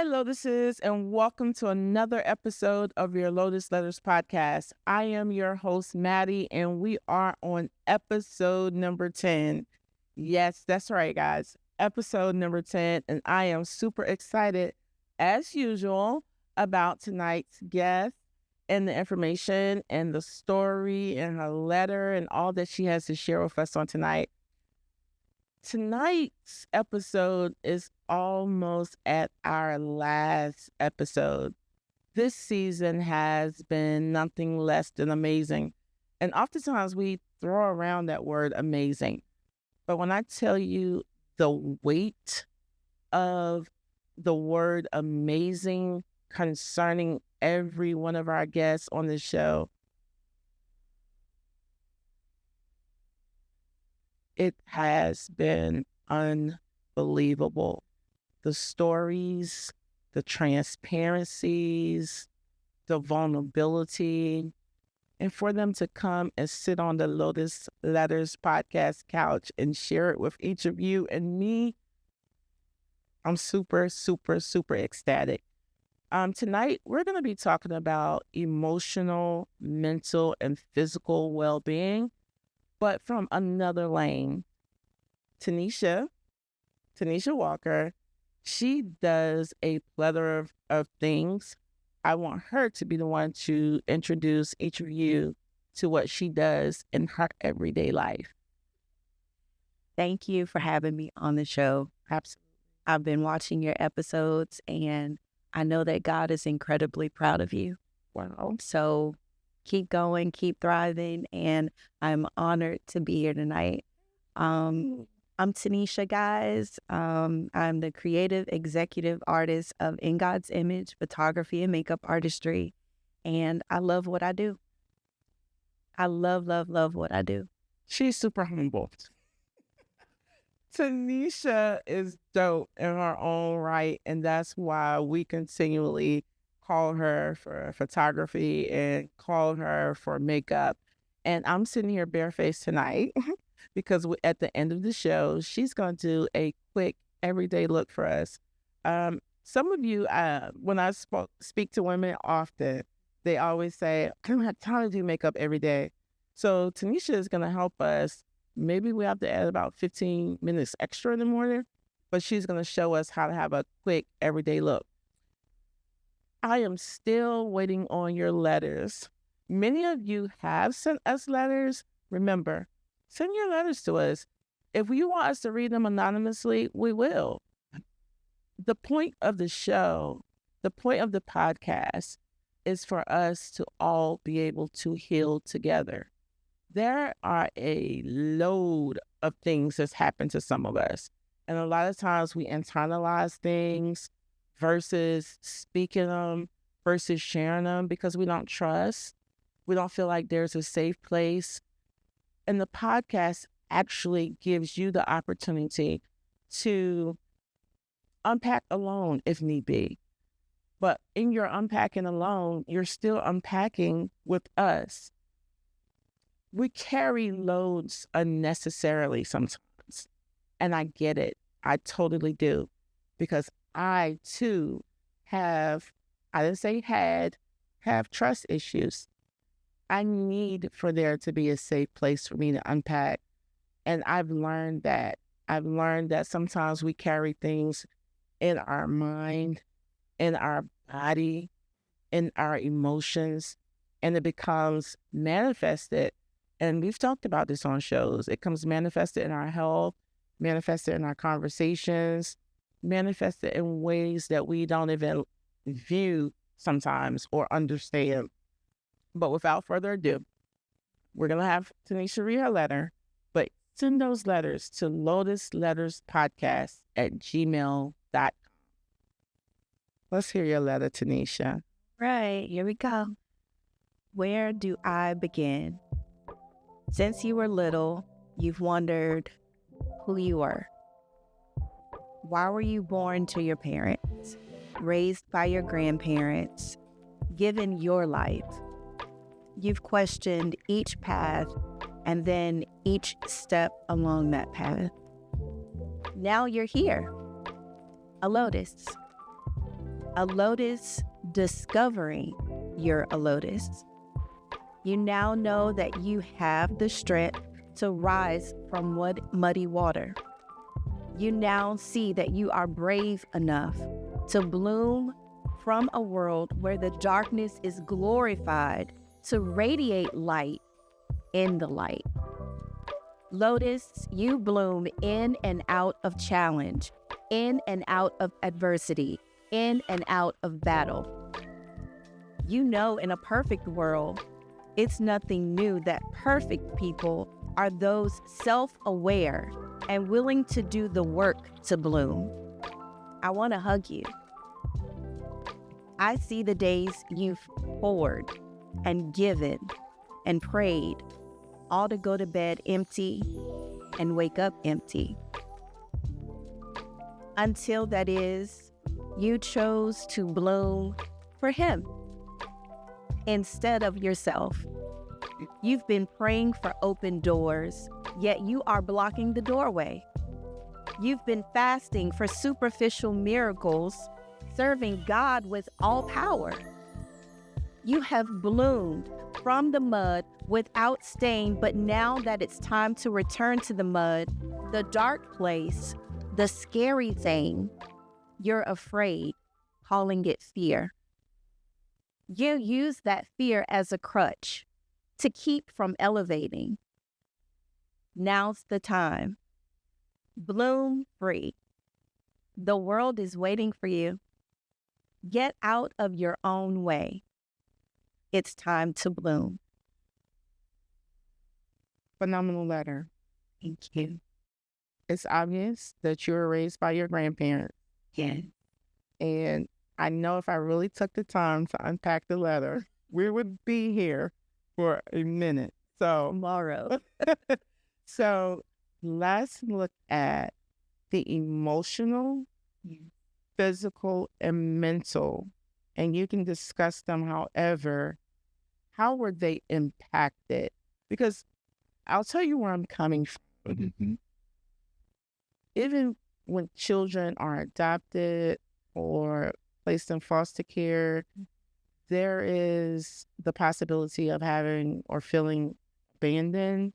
Hi, Lotuses, and welcome to another episode of your Lotus Letters podcast. I am your host, Maddie, and we are on episode number 10. Yes, that's right, guys. Episode number 10, and I am super excited, as usual, about tonight's guest and the information and the story and her letter and all that she has to share with us on tonight. Tonight's episode is almost at our last episode. This season has been nothing less than amazing. And oftentimes we throw around that word amazing. But when I tell you the weight of the word amazing concerning every one of our guests on the show, it has been unbelievable. The stories, the transparencies, the vulnerability, and for them to come and sit on the Lotus Letters podcast couch and share it with each of you and me, I'm super, super, super ecstatic. Tonight, we're going to be talking about emotional, mental, and physical well-being, but from another lane. Tanisha Walker, she does a plethora of things. I want her to be the one to introduce each of you to what she does in her everyday life. Thank you for having me on the show. Absolutely. I've been watching your episodes, and I know that God is incredibly proud of you. Wow. So keep going, keep thriving, and I'm honored to be here tonight. I'm Tanisha, guys. I'm the creative executive artist of In God's Image, photography and makeup artistry, and I love what I do. I love what I do. She's super humble. Tanisha is dope in her own right, and that's why we continually call her for photography and call her for makeup. And I'm sitting here barefaced tonight because at the end of the show, she's going to do a quick everyday look for us. Some of you, when I speak to women often, they always say, I don't have time to do makeup every day. So Tanisha is going to help us. Maybe we have to add about 15 minutes extra in the morning, but she's going to show us how to have a quick everyday look. I am still waiting on your letters. Many of you have sent us letters. Remember, send your letters to us. If you want us to read them anonymously, we will. The point of the show, the point of the podcast is for us to all be able to heal together. There are a load of things that's happened to some of us. And a lot of times we internalize things versus speaking them, versus sharing them because we don't trust. We don't feel like there's a safe place. And the podcast actually gives you the opportunity to unpack alone if need be. But in your unpacking alone, you're still unpacking with us. We carry loads unnecessarily sometimes. And I get it. I totally do. Because I too have trust issues. I need for there to be a safe place for me to unpack. And I've learned that. Sometimes we carry things in our mind, in our body, in our emotions, and it becomes manifested. And we've talked about this on shows. It comes manifested in our health, manifested in our conversations, manifested in ways that we don't even view sometimes or understand. But without further ado, we're going to have Tanisha read her letter, but send those letters to lotusletterspodcast@gmail.com. Let's hear your letter, Tanisha. Right, here we go. Where do I begin? Since you were little, you've wondered who you were. Why were you born to your parents, raised by your grandparents, given your life? You've questioned each path and then each step along that path. Now you're here, a lotus. A lotus discovering you're a lotus. You now know that you have the strength to rise from muddy water. You now see that you are brave enough to bloom from a world where the darkness is glorified to radiate light in the light. Lotus, you bloom in and out of challenge, in and out of adversity, in and out of battle. You know, in a perfect world, it's nothing new that perfect people are those self-aware and willing to do the work to bloom. I want to hug you. I see the days you've poured and given and prayed, all to go to bed empty and wake up empty. Until that is, you chose to bloom for him instead of yourself. You've been praying for open doors, yet you are blocking the doorway. You've been fasting for superficial miracles, serving God with all power. You have bloomed from the mud without stain, but now that it's time to return to the mud, the dark place, the scary thing, you're afraid, calling it fear. You use that fear as a crutch to keep from elevating. Now's the time. Bloom free. The world is waiting for you. Get out of your own way. It's time to bloom. Phenomenal letter. Thank you. It's obvious that you were raised by your grandparents. Yeah. And I know if I really took the time to unpack the letter, we would be here for a minute. So Tomorrow. So let's look at the emotional, physical, and mental, and you can discuss them however. How were they impacted? Because I'll tell you where I'm coming from. Even when children are adopted or placed in foster care, there is the possibility of having or feeling abandoned,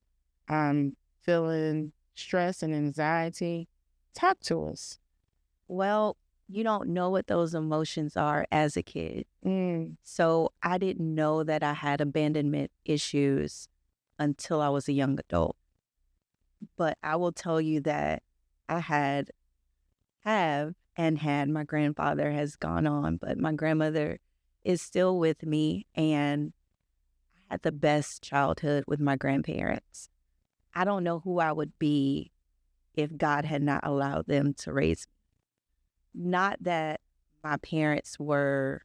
feeling stress and anxiety. Talk to us. Well, you don't know what those emotions are as a kid. So I didn't know that I had abandonment issues until I was a young adult. But I will tell you that I have and had, my grandfather has gone on, but my grandmother is still with me, and I had the best childhood with my grandparents. I don't know who I would be if God had not allowed them to raise me. Not that my parents were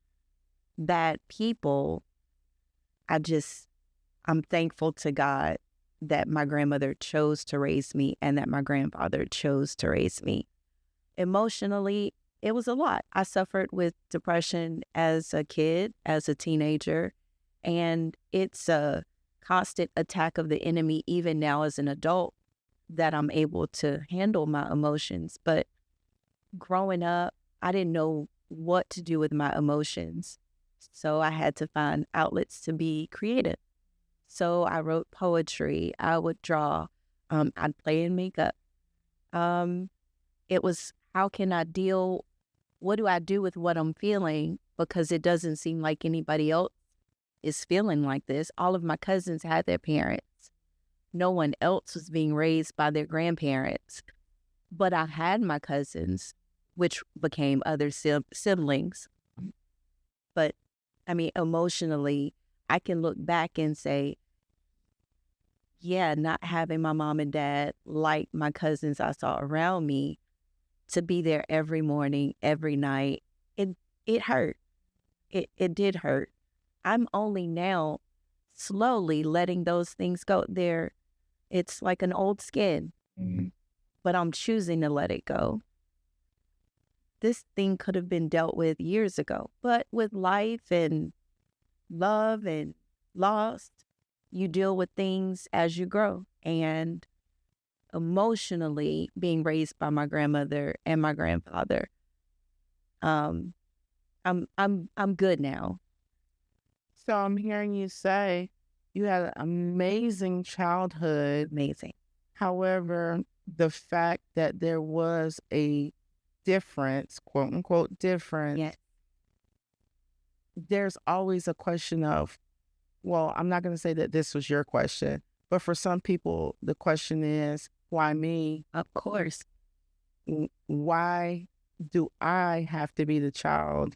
bad people. I'm thankful to God that my grandmother chose to raise me and that my grandfather chose to raise me. Emotionally, it was a lot. I suffered with depression as a kid, as a teenager, and it's a constant attack of the enemy even now as an adult that I'm able to handle my emotions. But growing up, I didn't know what to do with my emotions. So I had to find outlets to be creative. So I wrote poetry, I would draw, I'd play in makeup. It was, what do I do with what I'm feeling? Because it doesn't seem like anybody else is feeling like this. All of my cousins had their parents. No one else was being raised by their grandparents. But I had my cousins, which became other siblings. But, emotionally, I can look back and say, yeah, not having my mom and dad like my cousins I saw around me, to be there every morning, every night, it hurt. It did hurt. I'm only now slowly letting those things go. It's like an old skin, but I'm choosing to let it go. This thing could have been dealt with years ago, but with life and love and loss, you deal with things as you grow. And emotionally, being raised by my grandmother and my grandfather, I'm good now. So I'm hearing you say you had an amazing childhood. Amazing. However, the fact that there was a difference, quote unquote difference, Yes. there's always a question of, well, I'm not going to say that this was your question, but for some people, the question is, why me? Of course. Why do I have to be the child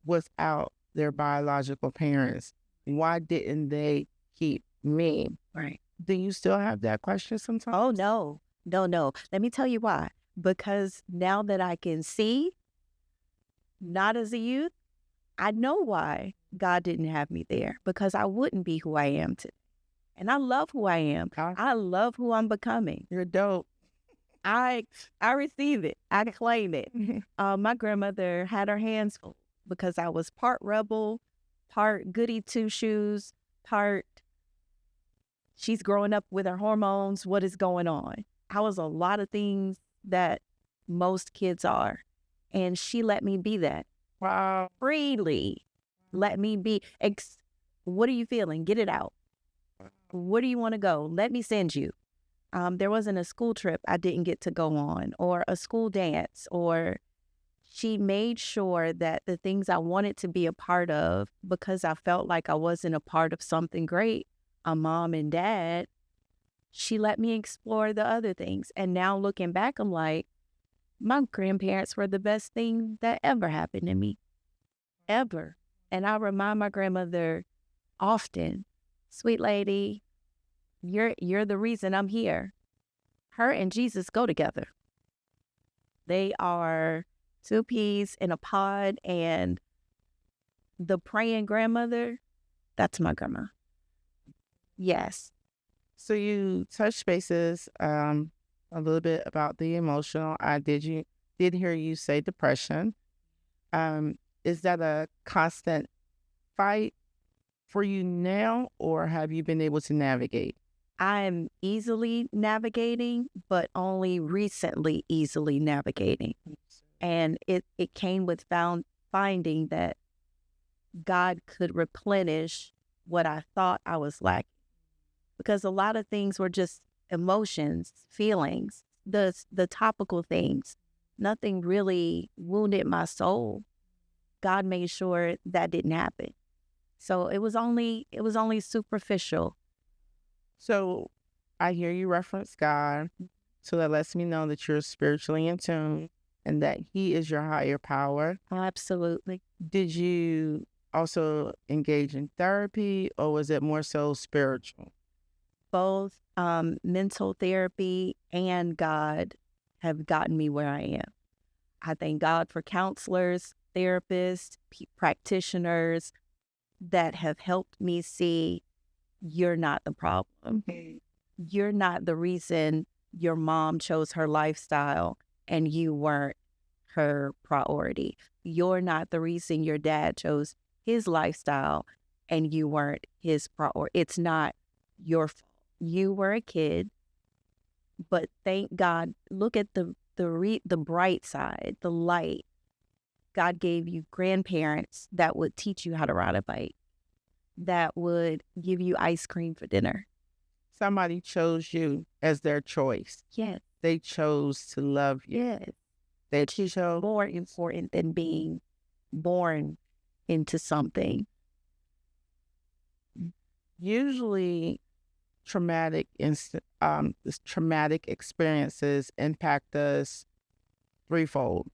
without their biological parents? Why didn't they keep me? Right. Do you still have that question sometimes? Oh, no. No. Let me tell you why. Because now that I can see, not as a youth, I know why God didn't have me there, because I wouldn't be who I am today. And I love who I am. I love who I'm becoming. You're dope. I receive it. I claim it. My grandmother had her hands full because I was part rebel, part goody two shoes, part she's growing up with her hormones. What is going on? I was a lot of things that most kids are. And she let me be that. Wow. Freely. Let me be. What are you feeling? Get it out. Where do you want to go? Let me send you. There wasn't a school trip I didn't get to go on, or a school dance, or she made sure that the things I wanted to be a part of, because I felt like I wasn't a part of something great, a mom and dad, she let me explore the other things. And now looking back, I'm like, my grandparents were the best thing that ever happened to me. Ever. And I remind my grandmother often, sweet lady, you're the reason I'm here. Her and Jesus go together. They are two peas in a pod, and the praying grandmother, that's my grandma. Yes. So you touched bases a little bit about the emotional. I did hear you say depression. Is that a constant fight for you now, or have you been able to navigate? I'm easily navigating, but only recently easily navigating. And it came with finding that God could replenish what I thought I was lacking. Because a lot of things were just emotions, feelings, the topical things. Nothing really wounded my soul. God made sure that didn't happen. So it was only superficial. So I hear you reference God. So that lets me know that you're spiritually in tune and that He is your higher power. Absolutely. Did you also engage in therapy, or was it more so spiritual? Both mental therapy and God have gotten me where I am. I thank God for counselors, therapists, practitioners that have helped me see you're not the problem. You're not the reason your mom chose her lifestyle and you weren't her priority. You're not the reason your dad chose his lifestyle and you weren't his priority. It's not your fault. You were a kid, but thank God, look at the bright side, the light. God gave you grandparents that would teach you how to ride a bike, that would give you ice cream for dinner. Somebody chose you as their choice. Yes. They chose to love you. Yes. They Which chose is more important than being born into something. usually traumatic traumatic experiences impact us threefold: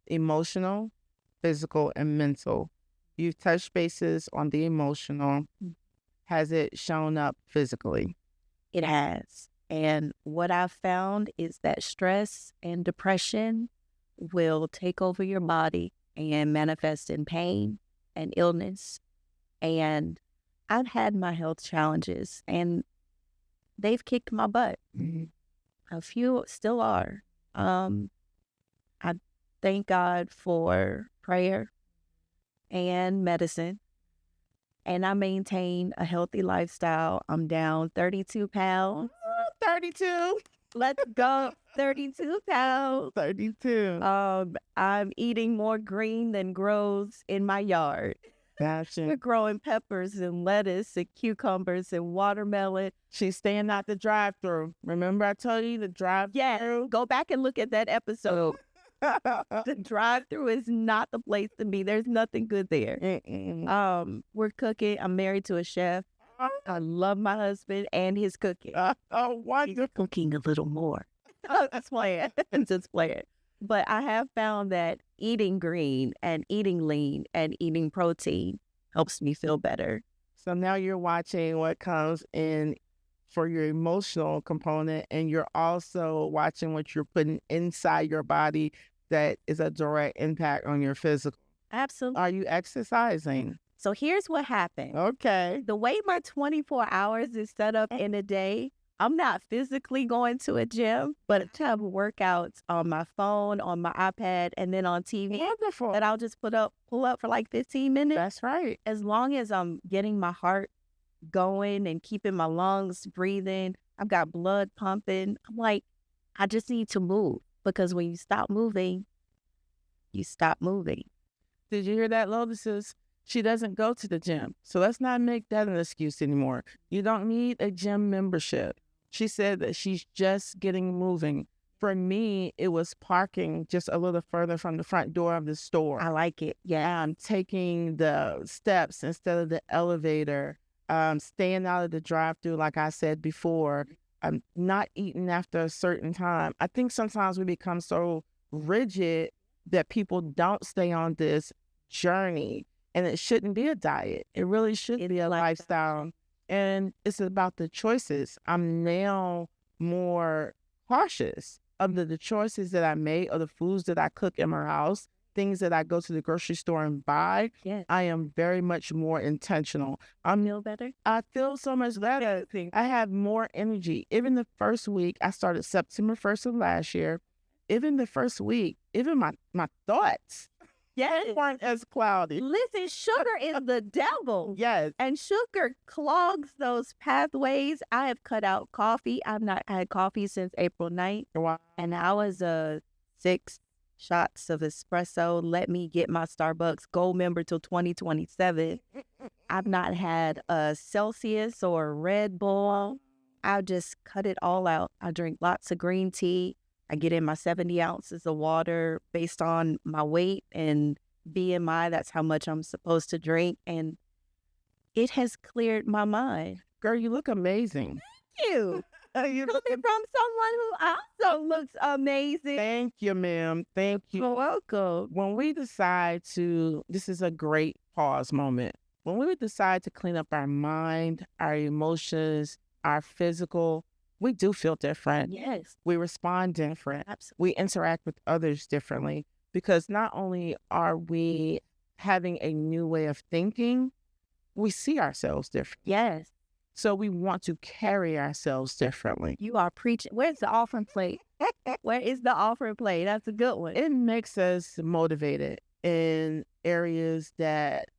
emotional, physical, and mental. You've touched bases on the emotional. Has it shown up physically? It has. And what I've found is that stress and depression will take over your body and manifest in pain and illness. And I've had my health challenges and they've kicked my butt. A few still are. I thank God for prayer and medicine. And I maintain a healthy lifestyle. I'm down 32 pounds. 32. Let's go. 32 pounds. 32. I'm eating more green than grows in my yard. We're Gotcha. growing peppers and lettuce and cucumbers and watermelon. She's staying out the drive-through. Remember I told you the Yes, drive-through? go back and look at that episode. The drive-through is not the place to be. There's nothing good there. We're cooking. I'm married to a chef. I love my husband and his cooking. Oh, wonderful. Cooking a little more. Just playing. Just playing. But I have found that eating green and eating lean and eating protein helps me feel better. So now you're watching what comes in for your emotional component, and you're also watching what you're putting inside your body that is a direct impact on your physical. Absolutely. Are you exercising? So here's what happened. Okay. The way my 24 hours is set up in a day, I'm not physically going to a gym, but I have workouts on my phone, on my iPad, and then on TV Wonderful. that I'll just pull up for like 15 minutes. That's right. As long as I'm getting my heart going and keeping my lungs breathing, I've got blood pumping. I'm like, I just need to move, because when you stop moving, you stop moving. Did you hear that, Lotus? She doesn't go to the gym. So let's not make that an excuse anymore. You don't need a gym membership. She said that she's just getting moving. For me, it was parking just a little further from the front door of the store. I like it. Yeah. I'm taking the steps instead of the elevator, staying out of the drive-thru, like I said before. I'm not eating after a certain time. I think sometimes we become so rigid that people don't stay on this journey, and it shouldn't be a diet. It really should be a lifestyle, and it's about the choices. I'm now more cautious of the choices that I make, or the foods that I cook in my house, things that I go to the grocery store and buy. Yes. I am very much more intentional. Feel better? I feel so much better. I have more energy. Even the first week, I started September 1st of last year. Even the first week, even my thoughts weren't as cloudy. Listen, sugar is the devil. Yes. And sugar clogs those pathways. I have cut out coffee. I've not had coffee since April 9th. Wow. And I was 6 shots of espresso. Let me get my Starbucks Gold member till 2027. I've not had a Celsius or a Red Bull. I just cut it all out. I drink lots of green tea. I get in my 70 ounces of water based on my weight and BMI. That's how much I'm supposed to drink. And it has cleared my mind. Girl, you look amazing. Thank you. You look- Coming from someone who also looks amazing. Thank you, ma'am. Thank you. You're welcome. When we decide to, this is a great pause moment. When we decide to clean up our mind, our emotions, our physical, we do feel different. Yes, We respond different. absolutely. We interact with others differently, because not only are we having a new way of thinking, we see ourselves different. Yes, So we want to carry ourselves differently. you are preaching. Where's the offering plate? Where is the offering plate? That's a good one. It makes us motivated in areas that,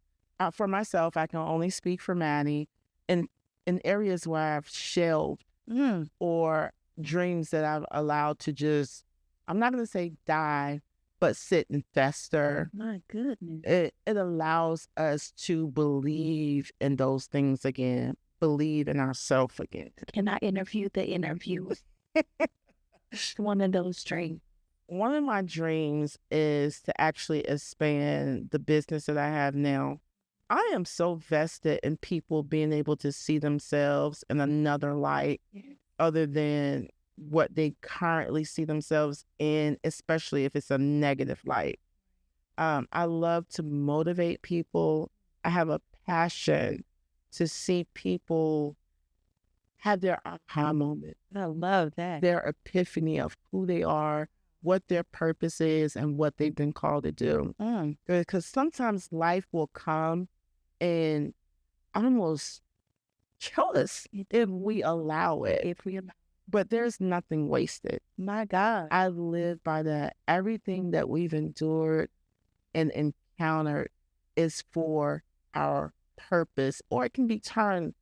for myself, I can only speak for Maddie, in areas where I've shelved or dreams that I've allowed to just, I'm not going to say die, but sit and fester. My goodness. It allows us to believe in those things again, believe in ourselves again. Can I interview the interviewer? One of those dreams. One of my dreams is to actually expand the business that I have now. I am so vested in people being able to see themselves in another light other than what they currently see themselves in, especially if it's a negative light. I love to motivate people. I have a passion to see people have their aha moment, I love that. their epiphany of who they are, what their purpose is, and what they've been called to do. Because sometimes life will come and almost kill us if we allow it. If we, But there's nothing wasted. my God. I live by that. Everything that we've endured and encountered is for our purpose, or it can be turned,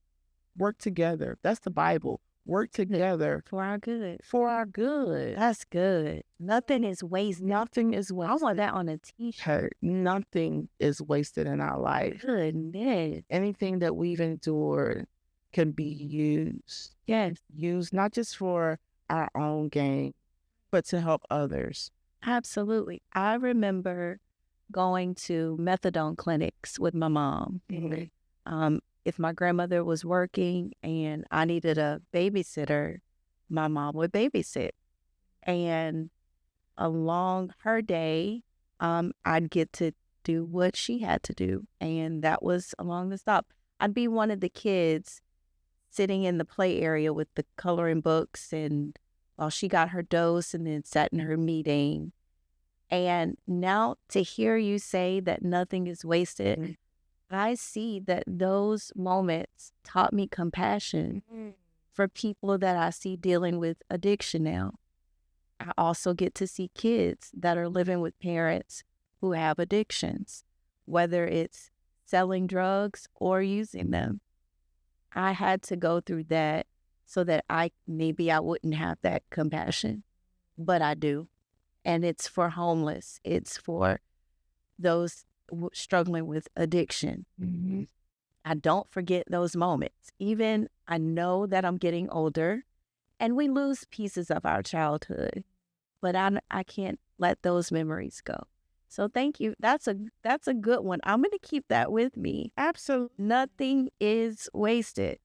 work together. That's the Bible. work together For our good. for our good. That's good. Nothing is wasted. Nothing is I wasted. want that on a t-shirt. Nothing is wasted in our life. Goodness. Anything that we've endured can be used. Yes, Used not just for our own gain, but to help others. absolutely. I remember going to methadone clinics with my mom. If my grandmother was working and I needed a babysitter, my mom would babysit. And along her day, I'd get to do what she had to do. And that was along the stop. I'd be one of the kids sitting in the play area with the coloring books and while she got her dose and then sat in her meeting. And now to hear you say that nothing is wasted, I see that those moments taught me compassion for people that I see dealing with addiction now. I also get to see kids that are living with parents who have addictions, whether it's selling drugs or using them. I had to go through that so that I wouldn't have that compassion, but I do. And it's for homeless. It's for those struggling with addiction. I don't forget those moments. Even I know that I'm getting older and we lose pieces of our childhood, but I can't let those memories go. So thank you. That's a good one. I'm going to keep that with me. Absolutely. Nothing is wasted.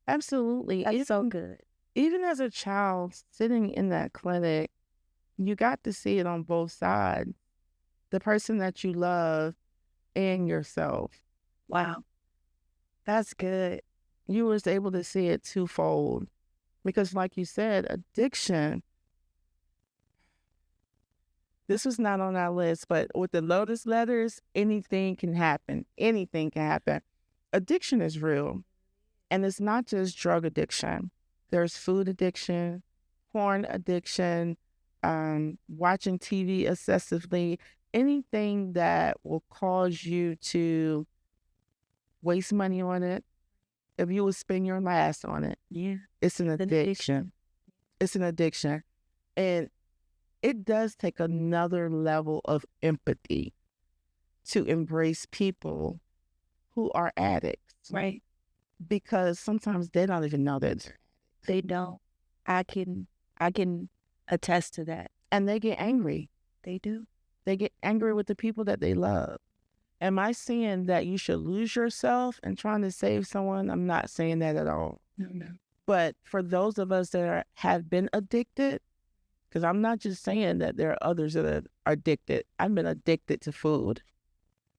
Absolutely. That's so good. Even as a child sitting in that clinic, you got to see it on both sides. The person that you love and yourself. Wow. That's good. You was able to see it twofold. Because like you said, addiction, this was not on our list, but with the Lotus letters, anything can happen. Anything can happen. Addiction is real. And it's not just drug addiction. There's food addiction, porn addiction, watching TV excessively, anything that will cause you to waste money on it. If you would spend your last on it, it's an addiction. It's an addiction. And it does take another level of empathy to embrace people who are addicts. Right. Because sometimes they don't even know that. They don't. I can attest to that. And they get angry. They do. They get angry with the people that they love. Am I saying that you should lose yourself in trying to save someone? I'm not saying that at all. No. But for those of us that have been addicted, because I'm not just saying that there are others that are addicted. I've been addicted to food.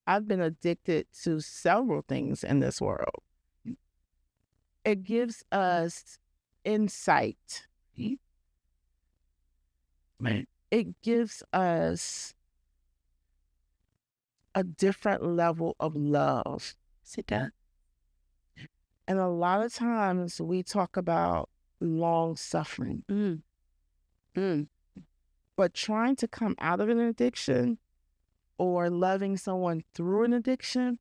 I've been addicted to several things in this world. It gives us insight. It gives us a different level of love. Sit down. And a lot of times we talk about long suffering. But trying to come out of an addiction or loving someone through an addiction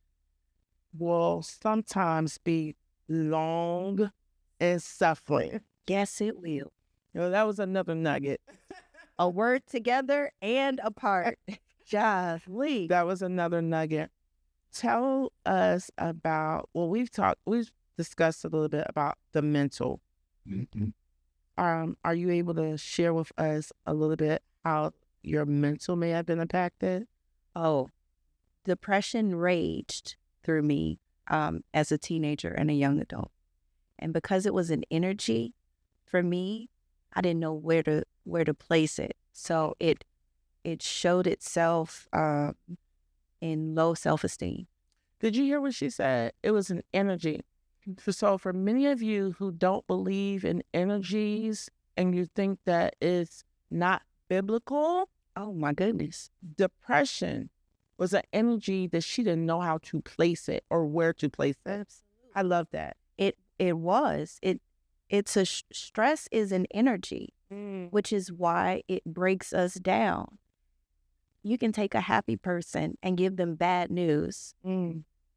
will sometimes be long and suffering. Yes, it will. That was another nugget. A word together and apart. Jolly. That was another nugget. Tell us about, we've discussed a little bit about the mental. Are you able to share with us a little bit how your mental may have been impacted? Oh, depression raged through me as a teenager and a young adult. And because it was an energy, for me, I didn't know where to place it. So it showed itself in low self-esteem. Did you hear what she said? It was an energy. So for many of you who don't believe in energies and you think that it's not biblical, oh my goodness, depression was an energy that she didn't know how to place it or where to place it. Absolutely. I love that. Stress is an energy, which is why it breaks us down. You can take a happy person and give them bad news.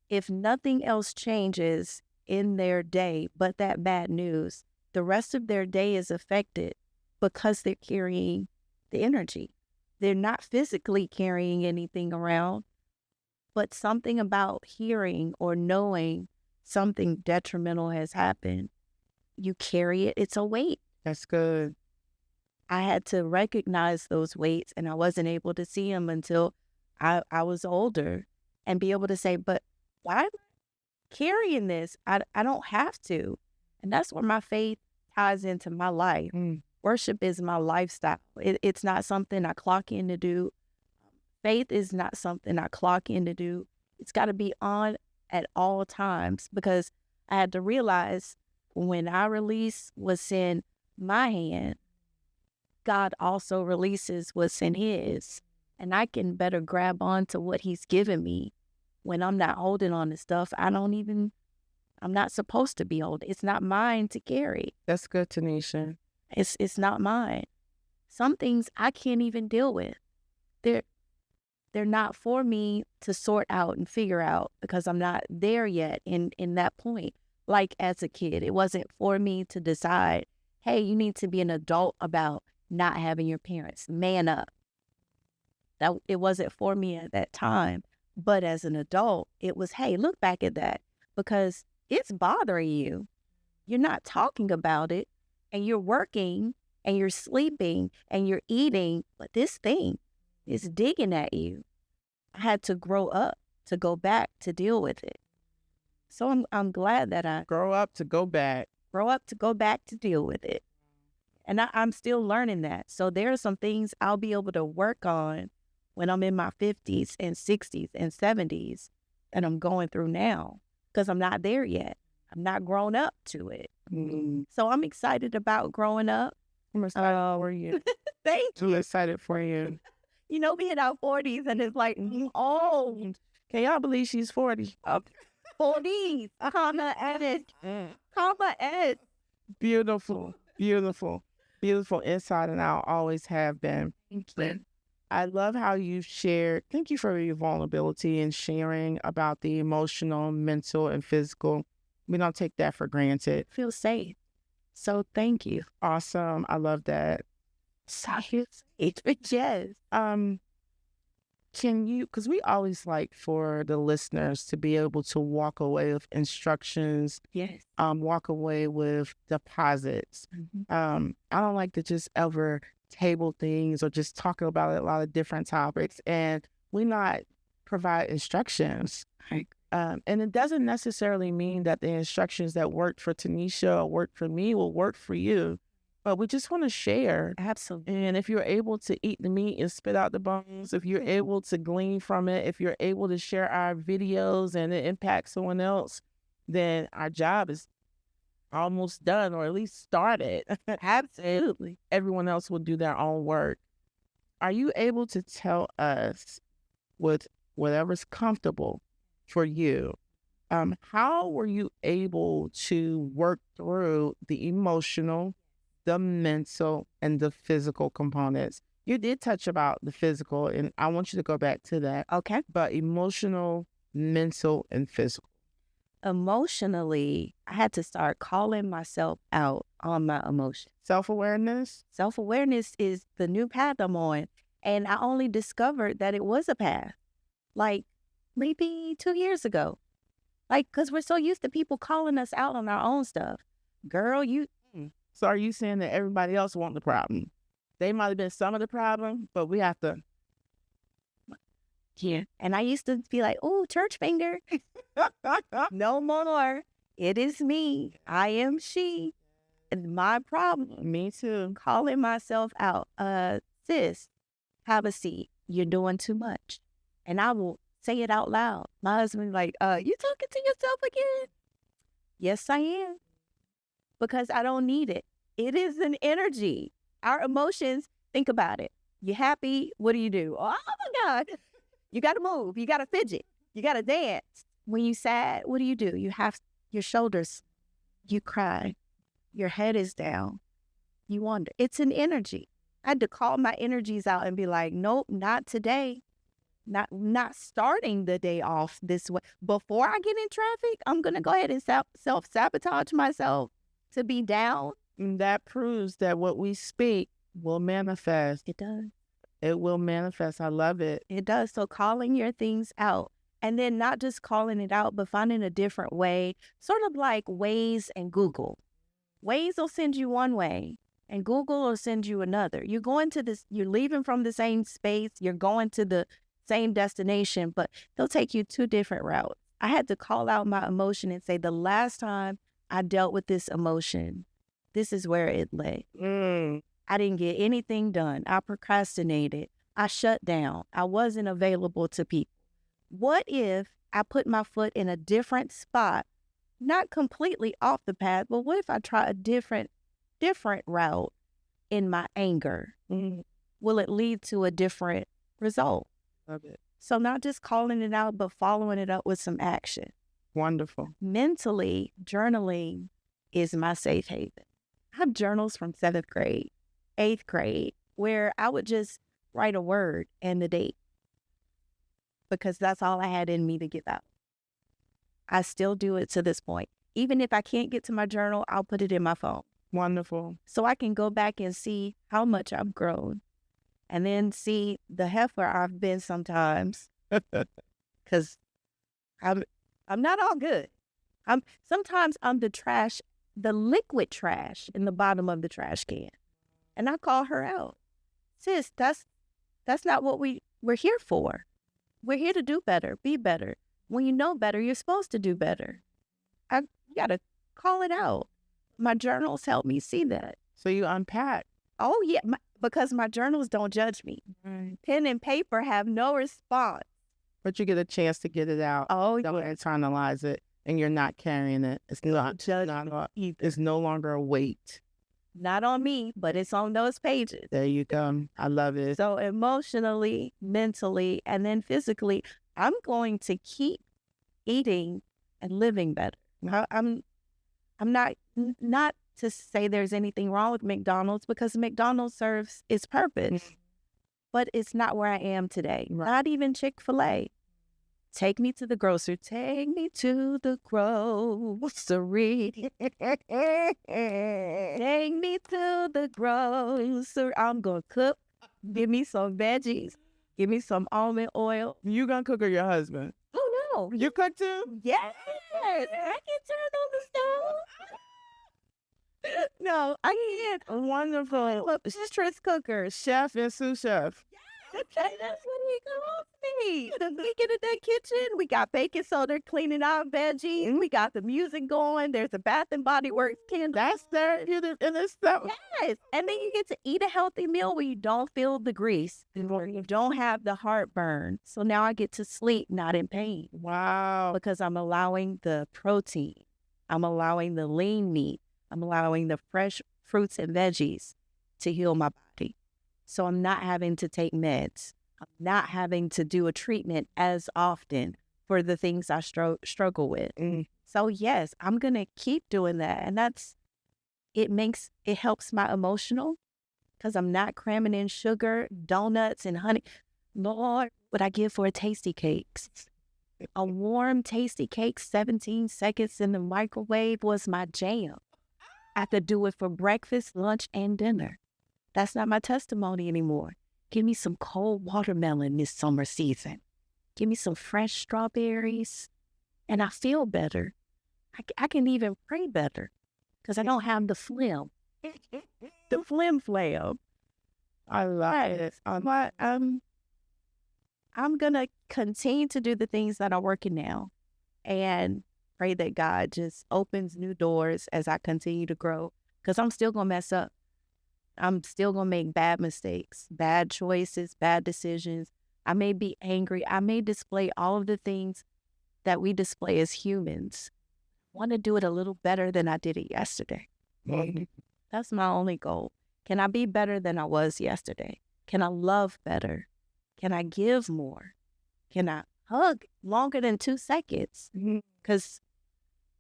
If nothing else changes in their day but that bad news, the rest of their day is affected because they're carrying the energy. They're not physically carrying anything around, but something about hearing or knowing something detrimental has happened, you carry it. It's a weight. That's good. I had to recognize those weights, and I wasn't able to see them until I was older and be able to say, but why am I carrying this? I don't have to. And that's where my faith ties into my life. Worship is my lifestyle. It's not something I clock in to do. Faith is not something I clock in to do. It's got to be on at all times, because I had to realize when I release what's in my hand, God also releases what's in his. And I can better grab on to what he's given me when I'm not holding on to stuff I'm not supposed to be holding. It's not mine to carry. That's good, Tanisha. It's not mine. Some things I can't even deal with. They're not for me to sort out and figure out, because I'm not there yet in that point. Like as a kid, it wasn't for me to decide, hey, you need to be an adult about not having your parents. Man up. It wasn't for me at that time. But as an adult, it was, hey, look back at that, because it's bothering you. You're not talking about it, and you're working, and you're sleeping, and you're eating, but this thing is digging at you. I had to grow up to go back to deal with it. So I'm glad that I Grow up to go back to deal with it. And I'm still learning that. So there are some things I'll be able to work on when I'm in my 50s and 60s and 70s that I'm going through now, because I'm not there yet. I'm not grown up to it. So I'm excited about growing up. I'm excited for you. Thank you. I'm excited for you. You know, being our 40s and it's like, old. Can y'all believe she's 40? 40s. Comma edit. Comma edit. Beautiful, beautiful, beautiful inside and out. Always have been. I love how you shared. Thank you for your vulnerability and sharing about the emotional, mental, and physical. We don't take that for granted. Feel safe. So thank you. Awesome. I love that. Yes. Can you, because we always like for the listeners to be able to walk away with instructions, Yes. walk away with deposits. I don't like to just ever table things or just talk about a lot of different topics, and we not provide instructions. Right. And it doesn't necessarily mean that the instructions that worked for Tanisha or worked for me will work for you, but we just want to share. Absolutely. And if you're able to eat the meat and spit out the bones, if you're able to glean from it, if you're able to share our videos and it impacts someone else, then our job is almost done, or at least started. Absolutely. Everyone else will do their own work. Are you able to tell us, with whatever's comfortable for you, how were you able to work through the emotional, the mental, and the physical components? You did touch about the physical, and I want you to go back to that. Okay. But emotional, mental, and physical. Emotionally, I had to start calling myself out on my emotions. Self-awareness? Self-awareness is the new path I'm on. And I only discovered that it was a path, like maybe 2 years ago. Like, because we're so used to people calling us out on our own stuff. Girl, you... So are you saying that everybody else want the problem? They might have been some of the problem, but we have to... Yeah. And I used to be like, oh, church finger. No more. It is me. I am she. And my problem. Me too. Calling myself out. Sis, have a seat. You're doing too much. And I will say it out loud. My husband's like, you talking to yourself again? Yes, I am. Because I don't need it. It is an energy. Our emotions, think about it. You're happy, what do? Oh my God. You got to move. You got to fidget. You got to dance. When you sad, what do? You have your shoulders. You cry. Your head is down. You wonder. It's an energy. I had to call my energies out and be like, nope, not today. Not starting the day off this way. Before I get in traffic, I'm going to go ahead and self-sabotage myself to be down. And that proves that what we speak will manifest. It does. It will manifest. I love it. It does. So calling your things out, and then not just calling it out, but finding a different way, sort of like Waze and Google. Waze will send you one way and Google will send you another. You're leaving from the same space, you're going to the same destination, but they'll take you two different routes. I had to call out my emotion and say, the last time I dealt with this emotion, this is where it lay. I didn't get anything done. I procrastinated. I shut down. I wasn't available to people. What if I put my foot in a different spot, not completely off the path, but what if I try a different route in my anger? Will it lead to a different result? Love it. So not just calling it out, but following it up with some action. Wonderful. Mentally, journaling is my safe haven. I have journals from 7th grade, 8th grade, where I would just write a word and the date because that's all I had in me to give out. I still do it to this point. Even if I can't get to my journal, I'll put it in my phone. Wonderful. So I can go back and see how much I've grown and then see the heifer I've been sometimes because I'm not all good. Sometimes I'm the trash, the liquid trash in the bottom of the trash can. And I call her out. Sis, that's not what we're here for. We're here to do better, be better. When you know better, you're supposed to do better. You got to call it out. My journals help me see that. So you unpack. Oh, yeah, because my journals don't judge me. Right. Pen and paper have no response. But you get a chance to get it out. Oh, Don't yeah. internalize it, and you're not carrying it. It's it's no longer a weight. Not on me, but it's on those pages. There you go. I love it. So emotionally, mentally, and then physically, I'm going to keep eating and living better. I'm not to say there's anything wrong with McDonald's because McDonald's serves its purpose, but it's not where I am today. Right. Not even Chick-fil-A. Take me to the grocery. Take me to the grocery. Take me to the grocery. I'm going to cook. Give me some veggies. Give me some almond oil. You gonna cook or your husband? Oh, no. You cook too? Yes. I can turn on the stove. No, I can't. Wonderful. Look, stress cooker. Chef and sous chef. Okay, that's what he calls me. We get in that kitchen. We got baking soda cleaning out veggies. We got the music going. There's a Bath and Body Works candle. That's therapeutic in itself. Yes. And then you get to eat a healthy meal where you don't feel the grease, where you don't have the heartburn. So now I get to sleep not in pain Wow. because I'm allowing the protein. I'm allowing the lean meat. I'm allowing the fresh fruits and veggies to heal my body. So I'm not having to take meds. I'm not having to do a treatment as often for the things I struggle with. So yes, I'm going to keep doing that. And it helps my emotional because I'm not cramming in sugar, donuts, and honey. Lord, what I give for a tasty cakes. A warm, tasty cake, 17 seconds in the microwave was my jam. I could do it for breakfast, lunch, and dinner. That's not my testimony anymore. Give me some cold watermelon this summer season. Give me some fresh strawberries, and I feel better. I can even pray better because I don't have the phlegm. The flim. I love it. But I'm going to continue to do the things that are working now and pray that God just opens new doors as I continue to grow because I'm still going to mess up. I'm still going to make bad mistakes, bad choices, bad decisions. I may be angry. I may display all of the things that we display as humans. I want to do it a little better than I did it yesterday. That's my only goal. Can I be better than I was yesterday? Can I love better? Can I give more? Can I hug longer than 2 seconds? Because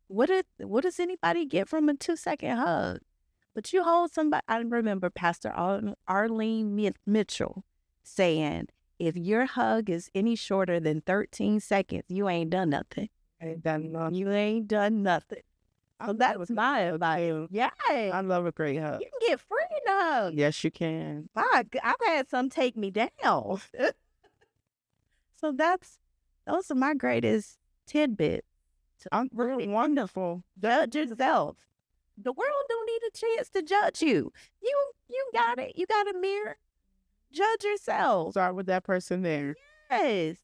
what does anybody get from a 2-second hug? But you hold somebody. I remember Pastor Arlene Mitchell saying, if your hug is any shorter than 13 seconds, you ain't done nothing. Ain't done nothing. You ain't done nothing. So that's my advice. Yeah. I love a great hug. You can get free hugs. Yes, you can. I've had some take me down. So those are my greatest tidbits. I'm really wonderful. Judge yourself. The world don't need a chance to judge you. You got it. You got a mirror. Judge yourself. Start with that person there. Yes.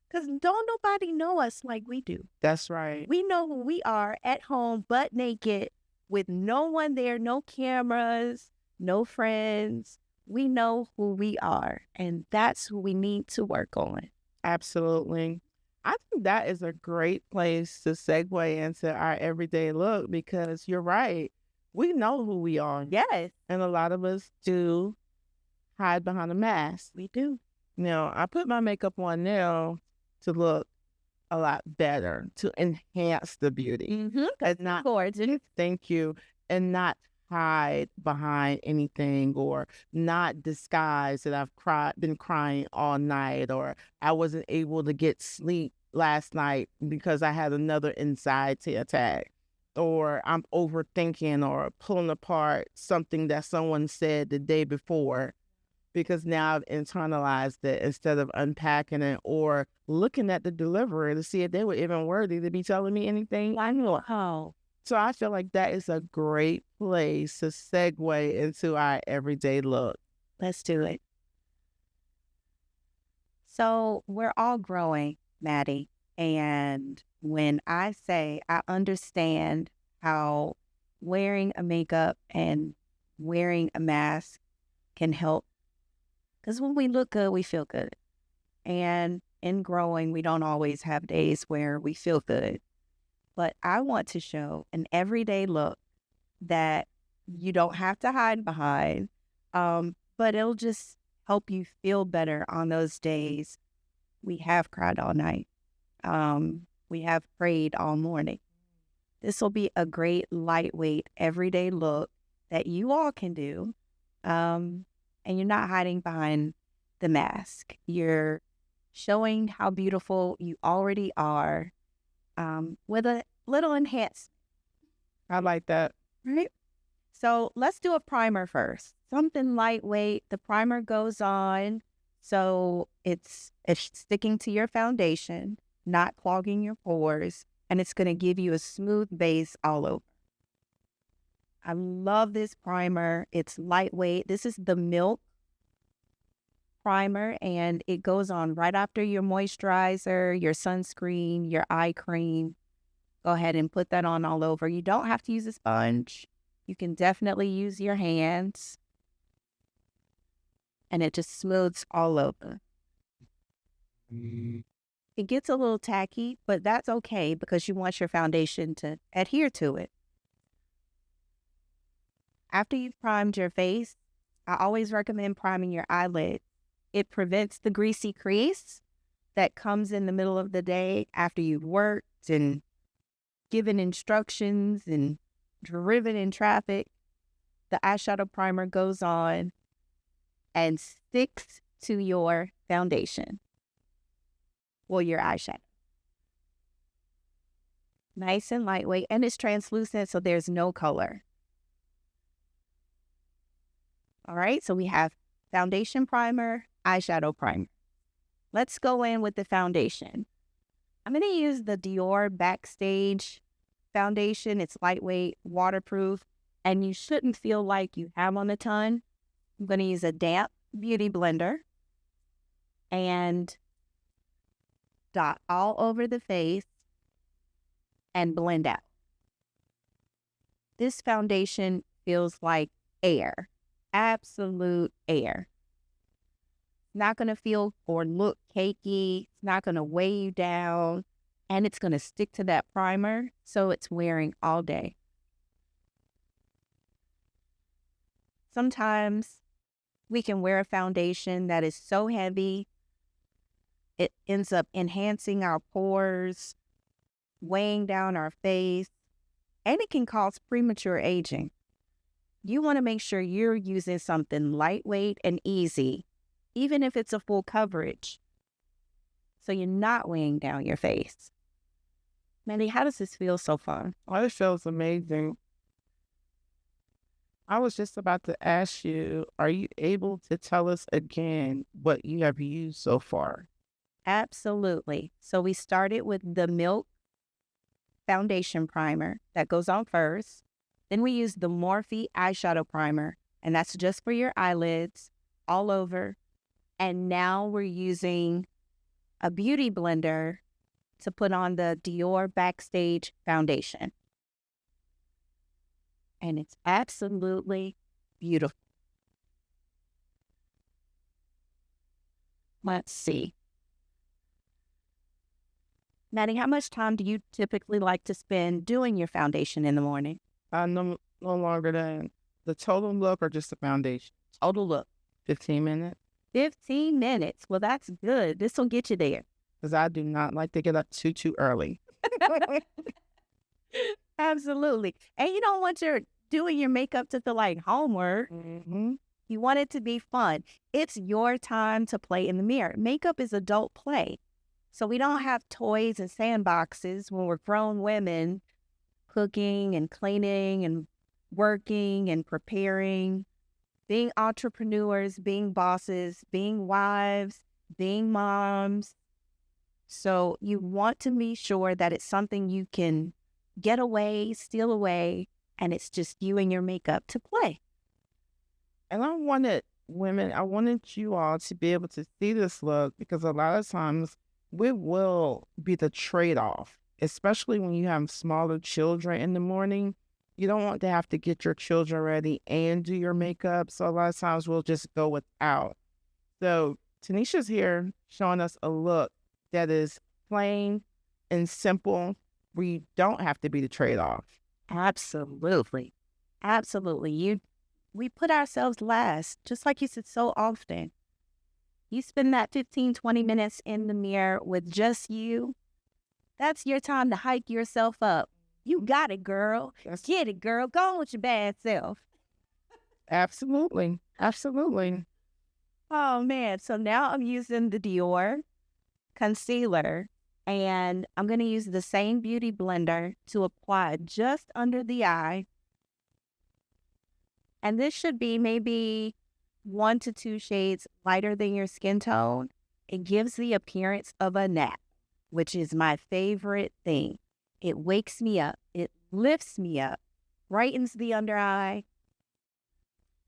Because don't nobody know us like we do. That's right. We know who we are at home, butt naked, with no one there, no cameras, no friends. We know who we are, and that's who we need to work on. Absolutely. I think that is a great place to segue into our everyday look because you're right. We know who we are. Yes, And a lot of us do hide behind a mask. we do. Now, I put my makeup on now to look a lot better, to enhance the beauty. Mm-hmm. And not, Gorgeous. thank you, and not hide behind anything or not disguise that I've been crying all night or I wasn't able to get sleep last night because I had another anxiety attack or I'm overthinking or pulling apart something that someone said the day before because now I've internalized it instead of unpacking it or looking at the deliverer to see if they were even worthy to be telling me anything. I know how. So I feel like that is a great place to segue into our everyday look. Let's do it. So we're all growing, Maddie. And when I say I understand how wearing a makeup and wearing a mask can help, because when we look good, we feel good. And in growing, we don't always have days where we feel good. But I want to show an everyday look that you don't have to hide behind, but it'll just help you feel better on those days. We have cried all night. We have prayed all morning. This will be a great, lightweight, everyday look that you all can do. And you're not hiding behind the mask. You're showing how beautiful you already are with a little enhancement. I like that. Right? So let's do a primer first. Something lightweight. The primer goes on so it's sticking to your foundation, not clogging your pores, and it's going to give you a smooth base all over. I love this primer. It's lightweight. This is the Milk primer, and it goes on right after your moisturizer, your sunscreen, your eye cream. Go ahead and put that on all over. You don't have to use a sponge. You can definitely use your hands. And it just smooths all over. It gets a little tacky, but that's okay because you want your foundation to adhere to it. After you've primed your face, I always recommend priming your eyelid. It prevents the greasy crease that comes in the middle of the day after you've worked and given instructions and driven in traffic. The eyeshadow primer goes on and sticks to your foundation or your eyeshadow. Nice and lightweight, and it's translucent, so there's no color. All right, so we have foundation primer, eyeshadow primer. Let's go in with the foundation. I'm going to use the Dior Backstage foundation. It's lightweight, waterproof, and you shouldn't feel like you have on a ton. I'm going to use a damp beauty blender and dot all over the face and blend out. This foundation feels like air, absolute air. Not going to feel or look cakey. It's not going to weigh you down. And it's going to stick to that primer, so it's wearing all day. Sometimes we can wear a foundation that is so heavy, it ends up enhancing our pores, weighing down our face, and it can cause premature aging. You want to make sure you're using something lightweight and easy, even if it's a full coverage, so you're not weighing down your face. Mandy, how does this feel so far? Oh, it feels amazing. I was just about to ask you, are you able to tell us again what you have used so far? Absolutely. So we started with the Milk Foundation Primer that goes on first. Then we use the Morphe Eyeshadow Primer, and that's just for your eyelids all over. And now we're using a beauty blender to put on the Dior Backstage Foundation. And it's absolutely beautiful. Let's see. Maddie, how much time do you typically like to spend doing your foundation in the morning? No longer than the total look or just the foundation. Total look. 15 minutes. 15 minutes. Well, that's good. This will get you there. Because I do not like to get up too early. Absolutely. And you don't want your doing your makeup to feel like homework. Mm-hmm. You want it to be fun. It's your time to play in the mirror. Makeup is adult play. So we don't have toys and sandboxes when we're grown women cooking and cleaning and working and preparing, being entrepreneurs, being bosses, being wives, being moms. So you want to be sure that it's something you can get away, steal away, and it's just you and your makeup to play. And I wanted you all to be able to see this look because a lot of times it will be the trade-off, especially when you have smaller children in the morning. You don't want to have to get your children ready and do your makeup. So a lot of times we'll just go without. So Tanisha's here showing us a look that is plain and simple where you don't have to be the trade-off. Absolutely. Absolutely. We put ourselves last, just like you said so often. You spend that 15, 20 minutes in the mirror with just you. That's your time to hike yourself up. You got it, girl. Get it, girl. Go on with your bad self. Absolutely. Absolutely. Oh, man. So now I'm using the Dior concealer, and I'm going to use the same beauty blender to apply just under the eye. And this should be maybe 1 to 2 shades lighter than your skin tone. It gives the appearance of a nap, which is my favorite thing. It wakes me up. It lifts me up, brightens the under eye.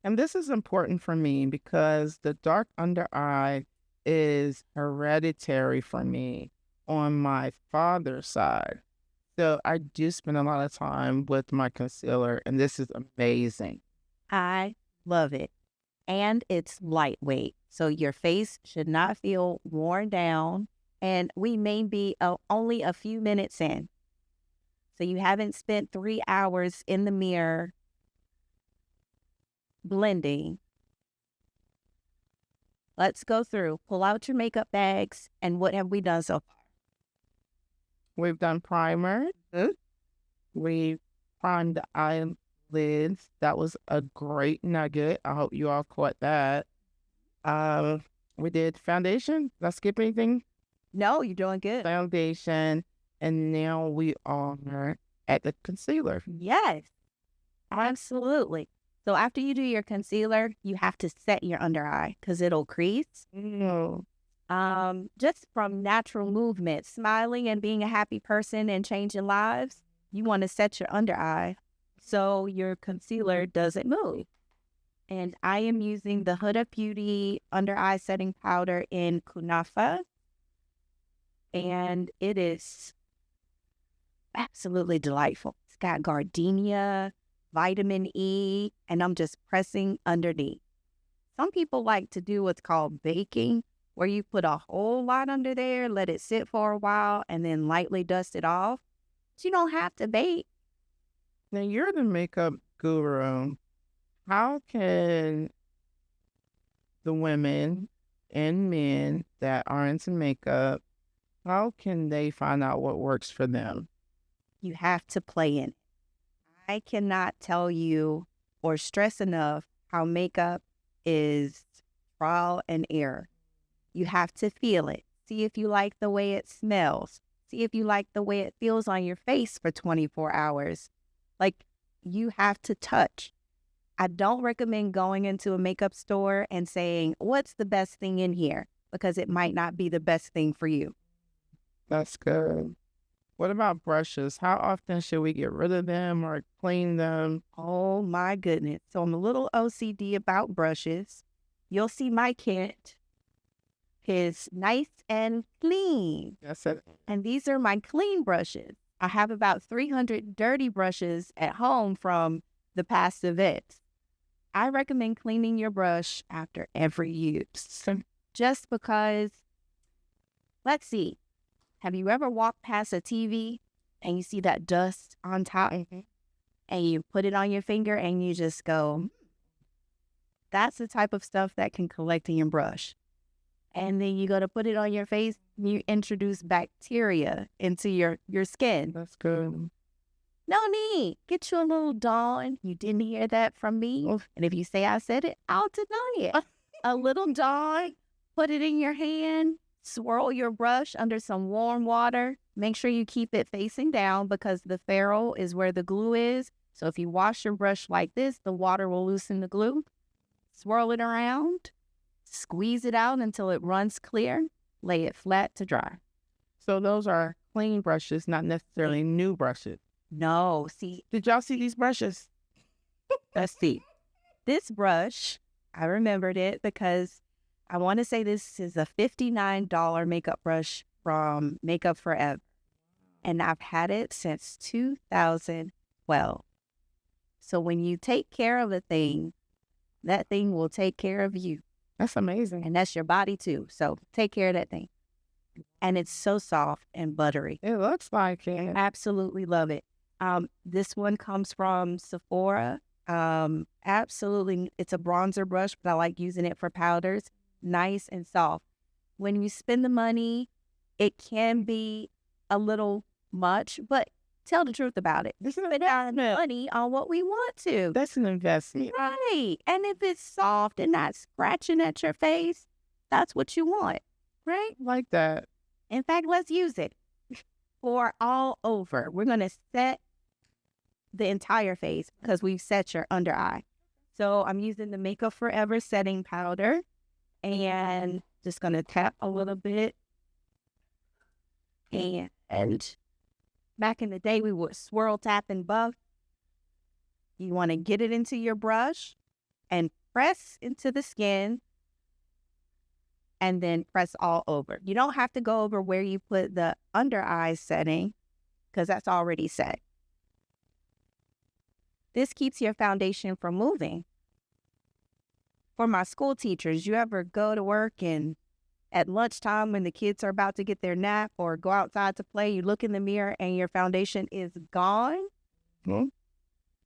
And this is important for me because the dark under eye is hereditary for me on my father's side. So I do spend a lot of time with my concealer, and this is amazing. I love it. And it's lightweight. So your face should not feel worn down. And we may be only a few minutes in. So you haven't spent 3 hours in the mirror blending. Let's go through. Pull out your makeup bags. And what have we done so far? We've done primer. We primed the eyelids. That was a great nugget. I hope you all caught that. We did foundation. Did I skip anything? No, you're doing good. Foundation. And now we are at the concealer. Yes, absolutely. So after you do your concealer, you have to set your under eye because it'll crease. No. Just from natural movement, smiling and being a happy person and changing lives, you want to set your under eye so your concealer doesn't move. And I am using the Huda Beauty under eye setting powder in Kunafa. And it is absolutely delightful. It's got gardenia, vitamin E, and I'm just pressing underneath. Some people like to do what's called baking, where you put a whole lot under there, let it sit for a while, and then lightly dust it off. But you don't have to bake. Now you're the makeup guru. How can the women and men that are into makeup, how can they find out what works for them? You have to play in it. I cannot tell you or stress enough how makeup is trial and error. You have to feel it. See if you like the way it smells. See if you like the way it feels on your face for 24 hours. Like, you have to touch. I don't recommend going into a makeup store and saying, what's the best thing in here? Because it might not be the best thing for you. That's good. What about brushes? How often should we get rid of them or clean them? Oh my goodness. So I'm a little OCD about brushes. You'll see my kit is nice and clean. That's it. And these are my clean brushes. I have about 300 dirty brushes at home from the past events. I recommend cleaning your brush after every use. Just because, let's see, have you ever walked past a TV and you see that dust on top and you put it on your finger and you just go, that's the type of stuff that can collect in your brush. And then you go to put it on your face, you introduce bacteria into your skin. That's good. No need. Get you a little Dawn. You didn't hear that from me. And if you say I said it, I'll deny it. A little Dawn, put it in your hand, swirl your brush under some warm water. Make sure you keep it facing down because the ferrule is where the glue is. So if you wash your brush like this, the water will loosen the glue. Swirl it around. Squeeze it out until it runs clear. Lay it flat to dry. So those are clean brushes, not necessarily new brushes. No, see. Did y'all see these brushes? Let's see. This brush, I remembered it because I want to say this is a $59 makeup brush from Makeup Forever. And I've had it since 2012. So when you take care of a thing, that thing will take care of you. That's amazing. And that's your body too. So take care of that thing. And it's so soft and buttery. It looks like it. Absolutely love it. This one comes from Sephora. Absolutely, it's a bronzer brush, but I like using it for powders. Nice and soft. When you spend the money, it can be a little much, but tell the truth about it. This is an Spend our investment. money on what we want to. That's an investment. Right. And if it's soft and not scratching at your face, that's what you want. Right? Like that. In fact, let's use it for all over. We're going to set the entire face because we've set your under eye. So I'm using the Makeup Forever setting powder and just going to tap a little bit. And back in the day, we would swirl, tap, and buff. You want to get it into your brush and press into the skin and then press all over. You don't have to go over where you put the under eye setting because that's already set. This keeps your foundation from moving. For my school teachers, you ever go to work and at lunchtime when the kids are about to get their nap or go outside to play, you look in the mirror and your foundation is gone?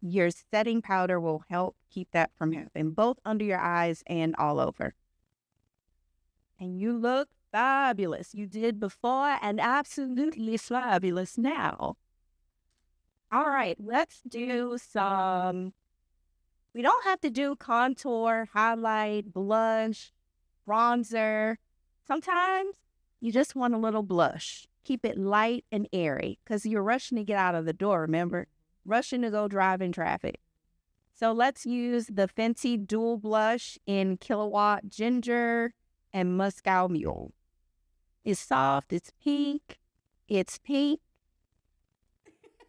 Your setting powder will help keep that from happening, both under your eyes and all over. And you look fabulous. You did before and absolutely fabulous now. All right, let's do some, we don't have to do contour, highlight, blush, bronzer. Sometimes you just want a little blush. Keep it light and airy because you're rushing to get out of the door, remember? Rushing to go drive in traffic. So let's use the Fenty Dual Blush in Kilowatt Ginger and Moscow Mule. It's soft, it's pink.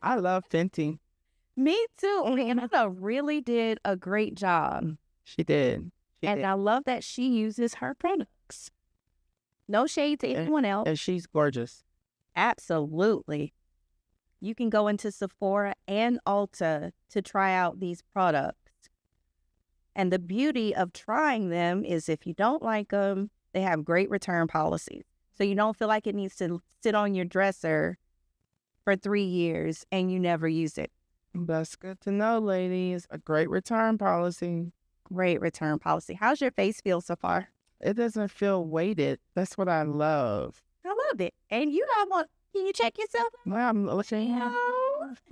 I love Fenty. Me too. And Anna really did a great job. She did. I love that she uses her products. No shade to anyone else. And she's gorgeous. Absolutely. You can go into Sephora and Ulta to try out these products. And the beauty of trying them is if you don't like them, they have great return policies. So you don't feel like it needs to sit on your dresser for 3 years and you never use it. That's good to know, ladies. A great return policy. Great return policy. How's your face feel so far? It doesn't feel weighted. That's what I love. I love it. And you have one. Can you check yourself? Well, I'm looking. So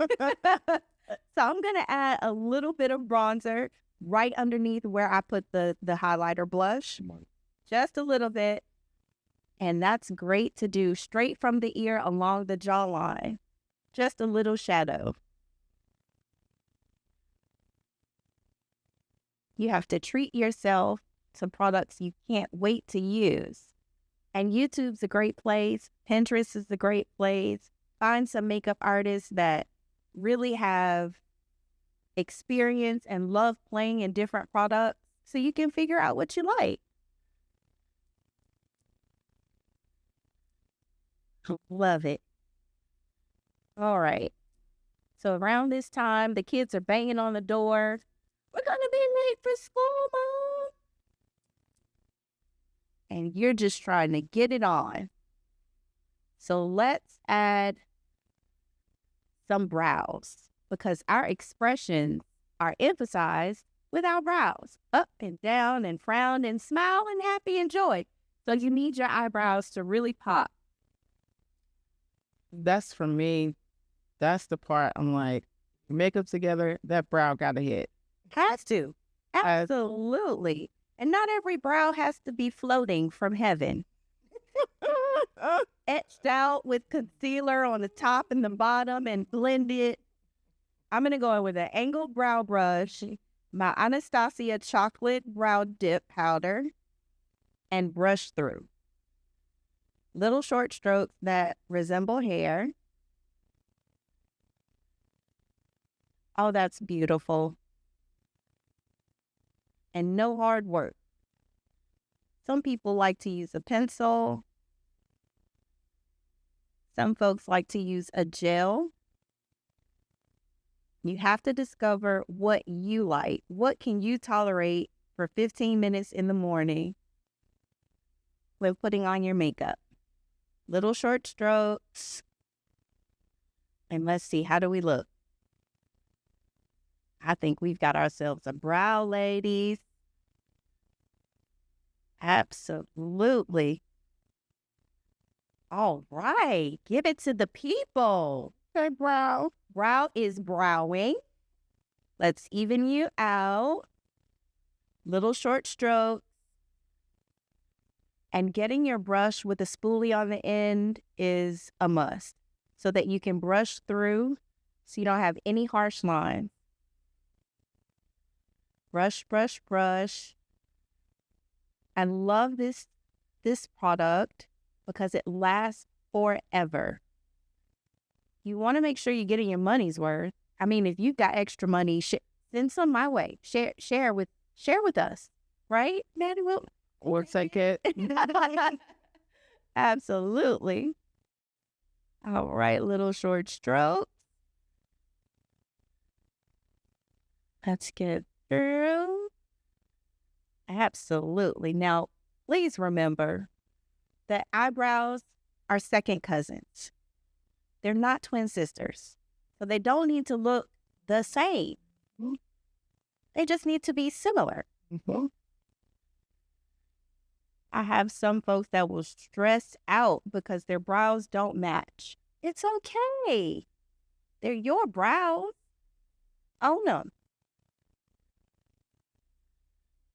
I'm going to add a little bit of bronzer right underneath where I put the highlighter blush. Just a little bit. And that's great to do straight from the ear along the jawline. Just a little shadow. You have to treat yourself to products you can't wait to use. And YouTube's a great place. Pinterest is a great place. Find some makeup artists that really have experience and love playing in different products so you can figure out what you like. Love it. All right. So around this time, the kids are banging on the door. We're going to be late for school, Mom. And you're just trying to get it on. So let's add some brows because our expressions are emphasized with our brows. Up and down and frown and smile and happy and joy. So you need your eyebrows to really pop. That's for me. That's the part I'm like, makeup together, that brow got to hit. Has to. Absolutely. And not every brow has to be floating from heaven. Etched out with concealer on the top and the bottom and blended. I'm going to go in with an angled brow brush, my Anastasia chocolate brow dip powder, and brush through. Little short strokes that resemble hair. Oh, that's beautiful. And no hard work. Some people like to use a pencil. Some folks like to use a gel. You have to discover what you like. What can you tolerate for 15 minutes in the morning when putting on your makeup? Little short strokes. And let's see, how do we look? I think we've got ourselves a brow, ladies. Absolutely. All right. Give it to the people. Okay, brow. Brow is browing. Let's even you out. Little short strokes. And getting your brush with a spoolie on the end is a must so that you can brush through so you don't have any harsh lines. Brush, brush, brush. I love this product because it lasts forever. You want to make sure you're getting your money's worth. I mean, if you've got extra money, send some my way. Share with us, right, Maddie? We'll take it. Absolutely. All right, little short strokes. Let's get through. Absolutely. Now, please remember that eyebrows are second cousins. They're not twin sisters. So they don't need to look the same. They just need to be similar. Mm-hmm. I have some folks that will stress out because their brows don't match. It's okay. They're your brows. Own them.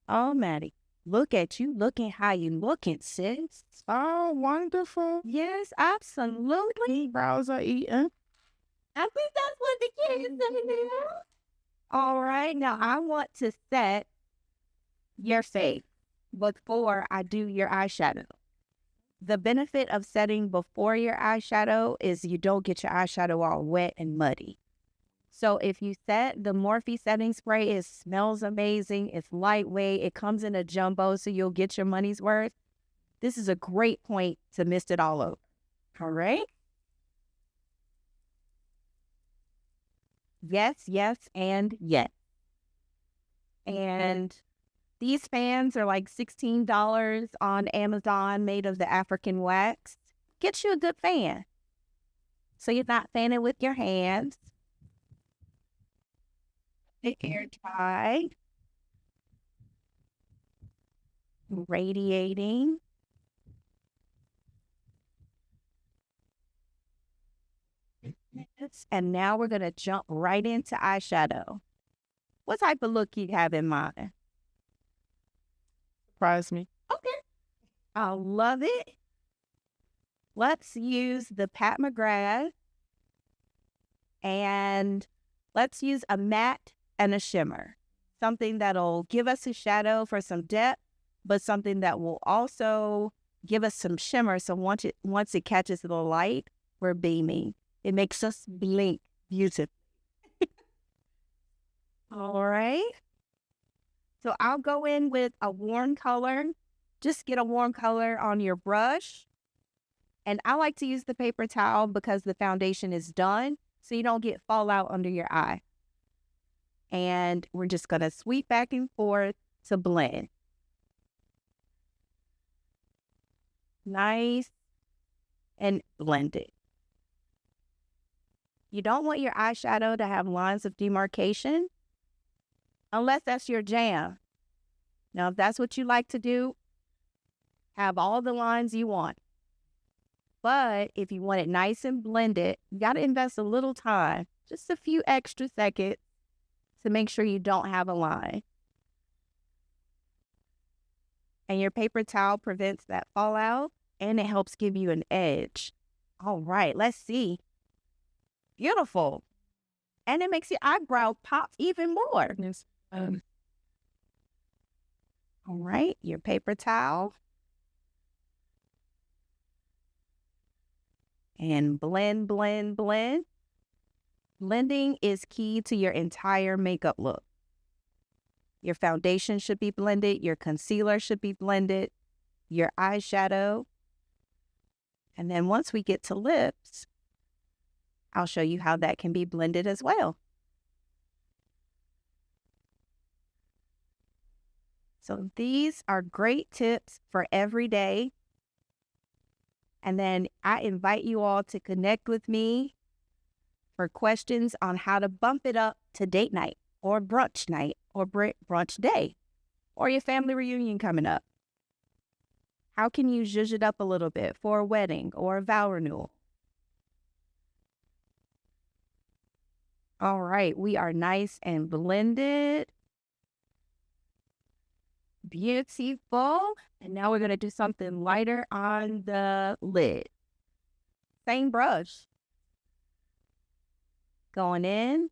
Oh, Maddie, look at you looking how you looking, sis. Oh, wonderful. Yes, absolutely. Brows are eating. I think that's what the kids say. All right, now I want to set your face before I do your eyeshadow. The benefit of setting before your eyeshadow is you don't get your eyeshadow all wet and muddy. So if you set the Morphe setting spray, it smells amazing. It's lightweight. It comes in a jumbo, so you'll get your money's worth. This is a great point to mist it all over. All right? Yes, yes, and yes. And these fans are like $16 on Amazon, made of the African wax. Get you a good fan. So you're not fanning with your hands. The air dry. Radiating. And now we're going to jump right into eyeshadow. What type of look you have in mind? Surprise me. Okay. I love it. Let's use the Pat McGrath, and let's use a matte and a shimmer. Something that'll give us a shadow for some depth, but something that will also give us some shimmer. So once it catches the light, we're beaming. It makes us blink beautifully. All right. So I'll go in with a warm color. Just get a warm color on your brush. And I like to use the paper towel because the foundation is done, so you don't get fallout under your eye. And we're just going to sweep back and forth to blend. Nice and blended. You don't want your eyeshadow to have lines of demarcation unless that's your jam. Now, if that's what you like to do, have all the lines you want. But if you want it nice and blended, you got to invest a little time, just a few extra seconds to make sure you don't have a line. And your paper towel prevents that fallout, and it helps give you an edge. All right, let's see. Beautiful. And it makes your eyebrow pop even more. Yes. All right, your paper towel. And blend, blend, blend. Blending is key to your entire makeup look. Your foundation should be blended. Your concealer should be blended. Your eyeshadow. And then once we get to lips, I'll show you how that can be blended as well. So these are great tips for every day. And then I invite you all to connect with me for questions on how to bump it up to date night or brunch day or your family reunion coming up. How can you zhuzh it up a little bit for a wedding or a vow renewal? All right, we are nice and blended. Beautiful. And now we're going to do something lighter on the lid. Same brush. Going in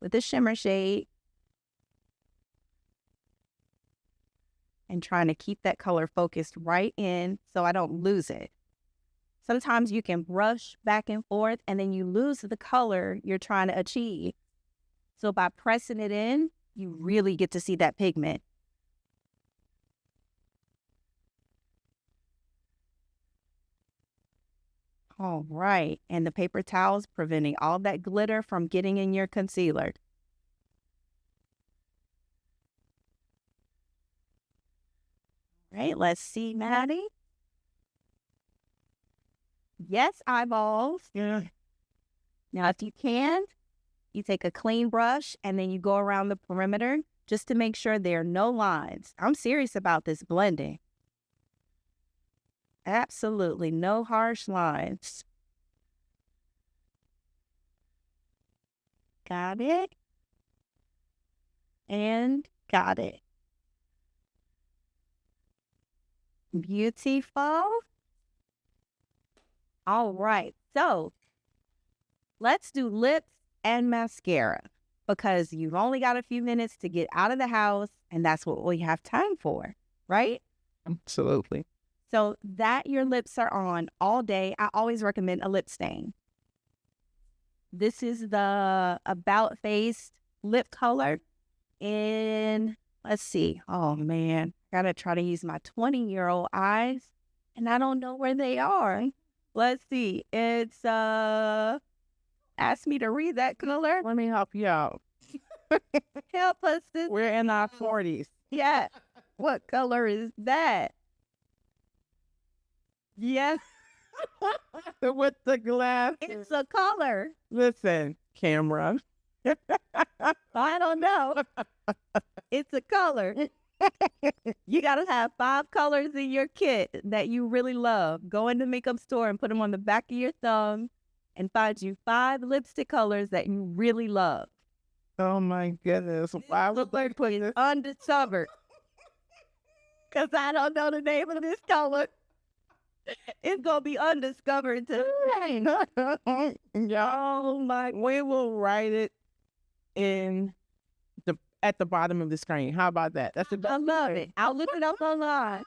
with the shimmer shade. And trying to keep that color focused right in so I don't lose it. Sometimes you can brush back and forth and then you lose the color you're trying to achieve. So by pressing it in, you really get to see that pigment. All right, and the paper towel's preventing all that glitter from getting in your concealer. All right, let's see, Maddie. Yes, eyeballs. Yeah. Now, if you can, you take a clean brush and then you go around the perimeter just to make sure there are no lines. I'm serious about this blending. Absolutely no harsh lines. Got it. And got it. Beautiful. All right. So let's do lips and mascara because you've only got a few minutes to get out of the house and that's what we have time for, right? Absolutely. So that your lips are on all day, I always recommend a lip stain. This is the About Face lip color in, let's see, oh man, I gotta try to use my 20-year-old eyes and I don't know where they are. Let's see, it's, ask me to read that color. Let me help you out. Help us. We're in our 40s. Yeah, what color is that? Yes, With the glasses. it's a color. Listen, camera. I don't know. It's a color. You got to have 5 colors in your kit that you really love. Go in the makeup store and put them on the back of your thumb and find you 5 lipstick colors that you really love. Oh my goodness. Why would they put this? Undiscovered. Because I don't know the name of this color. It's gonna be undiscovered tonight. Y'all, Oh my! we will write it in at the bottom of the screen. How about that? That's the I best. love it. I'll look it up online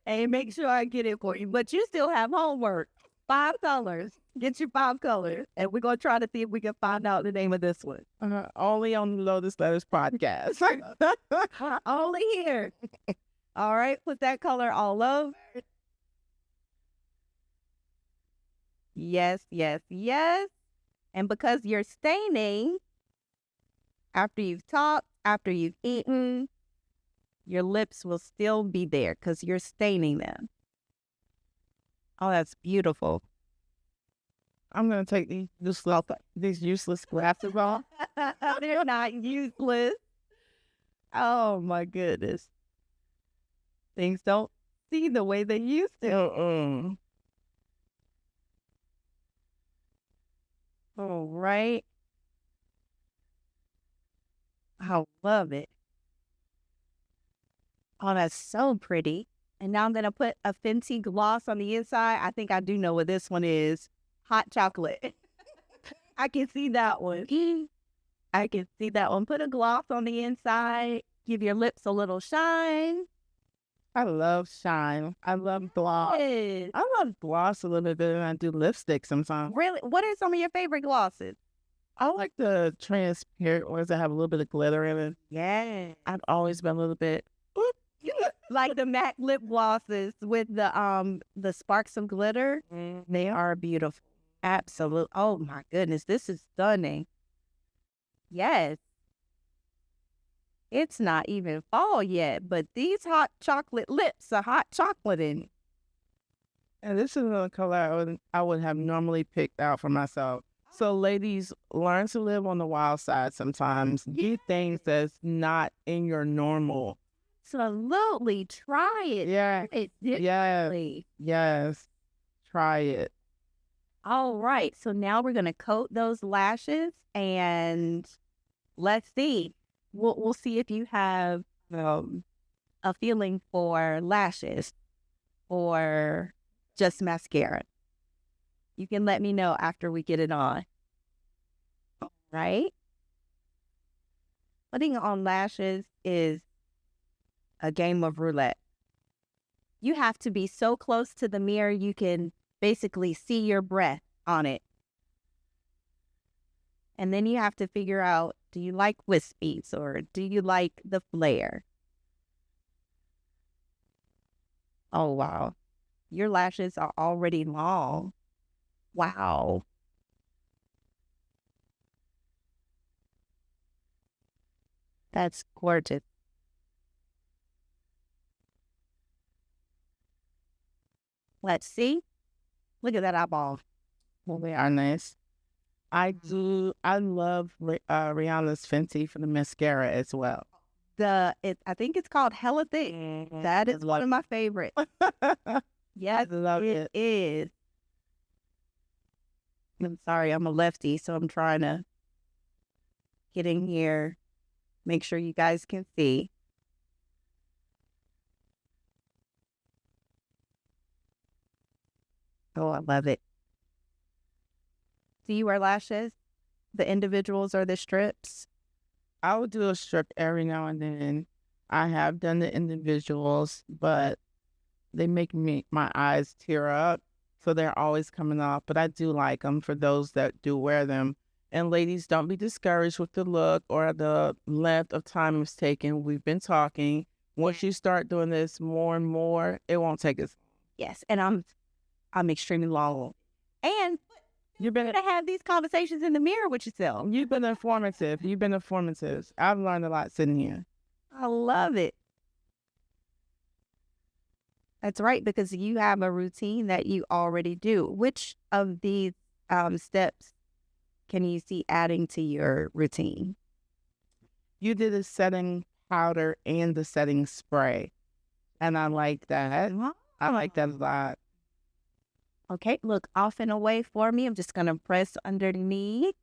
and make sure I get it for you. But you still have homework. 5 colors. Get your 5 colors, and we're gonna try to see if we can find out the name of this one. Only on the Lotus Letters podcast. Only here. All right, put that color all over. Yes, yes, yes. And because you're staining, after you've talked, after you've eaten, your lips will still be there because you're staining them. Oh, that's beautiful. I'm gonna take these useless glasses off. They're not useless. Oh my goodness. Things don't see the way they used to. All right. I love it. Oh, that's so pretty. And now I'm going to put a Fenty gloss on the inside. I think I do know what this one is. Hot chocolate. I can see that one. I can see that one. Put a gloss on the inside. Give your lips a little shine. I love shine. I love gloss. Yes. I love gloss a little bit better than I do lipstick sometimes. Really? What are some of your favorite glosses? I like the transparent ones that have a little bit of glitter in it. Yeah. I've always been a little bit. Like the MAC lip glosses with the sparks of glitter. They are beautiful. Absolutely. Oh my goodness, this is stunning. Yes. It's not even fall yet, but these hot chocolate lips are hot chocolate in it. And this is another color I would have normally picked out for myself. So ladies, learn to live on the wild side sometimes. Do things that's not in your normal. Absolutely. Try it. Yeah. It Yes. differently. Yes. Try it. All right. So now we're gonna coat those lashes and let's see. We'll see if you have a feeling for lashes or just mascara. You can let me know after we get it on. Right? Putting on lashes is a game of roulette. You have to be so close to the mirror you can basically see your breath on it. And then you have to figure out, do you like wispies or do you like the flare? Oh, wow. Your lashes are already long. Wow. That's gorgeous. Let's see. Look at that eyeball. Well, they are nice. I love Rihanna's Fenty for the mascara as well. I think it's called Hella Thick. That is one of my favorites. Yes, I love it is. I'm sorry, I'm a lefty, so I'm trying to get in here, make sure you guys can see. Oh, I love it. Do you wear lashes? The individuals or the strips? I would do a strip every now and then. I have done the individuals, but they make my eyes tear up, so they're always coming off. But I do like them for those that do wear them. And ladies, don't be discouraged with the look or the length of time it's taken. We've been talking. Once you start doing this more and more, it won't take us. Yes, and I'm extremely long. And You've been to have these conversations in the mirror with yourself. You've been informative. I've learned a lot sitting here. I love it. That's right, because you have a routine that you already do. Which of these steps can you see adding to your routine? You did a setting powder and the setting spray. And I like that. I like that a lot. Okay, look off and away for me. I'm just going to press underneath.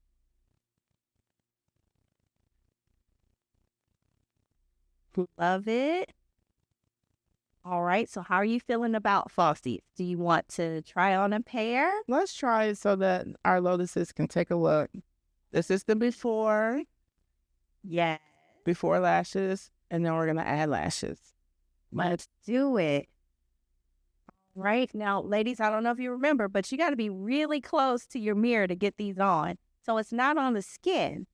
Love it. All right. So how are you feeling about falsies? Do you want to try on a pair? Let's try it so that our lotuses can take a look. This is the Yeah. before lashes, and then we're going to add lashes. Let's do it. Right now, ladies, I don't know if you remember, but you got to be really close to your mirror to get these on. So it's not on the skin.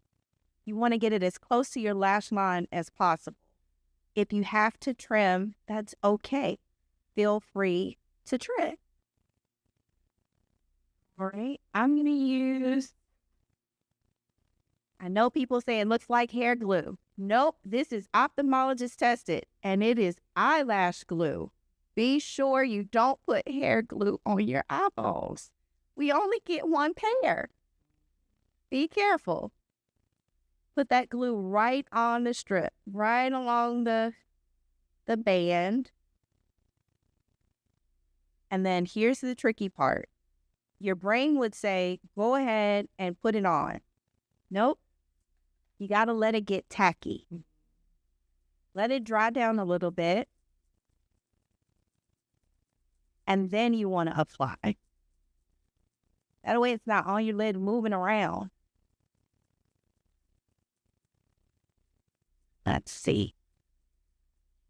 You want to get it as close to your lash line as possible. If you have to trim, that's okay. Feel free to trim. All right, I'm going to use, I know people say it looks like hair glue. Nope, this is ophthalmologist tested, and it is eyelash glue. Be sure you don't put hair glue on your eyeballs. We only get one pair. Be careful. Put that glue right on the strip, right along the band. And then here's the tricky part. Your brain would say, go ahead and put it on. Nope. You got to let it get tacky. Let it dry down a little bit. And then you want to apply. That way it's not on your lid moving around. Let's see.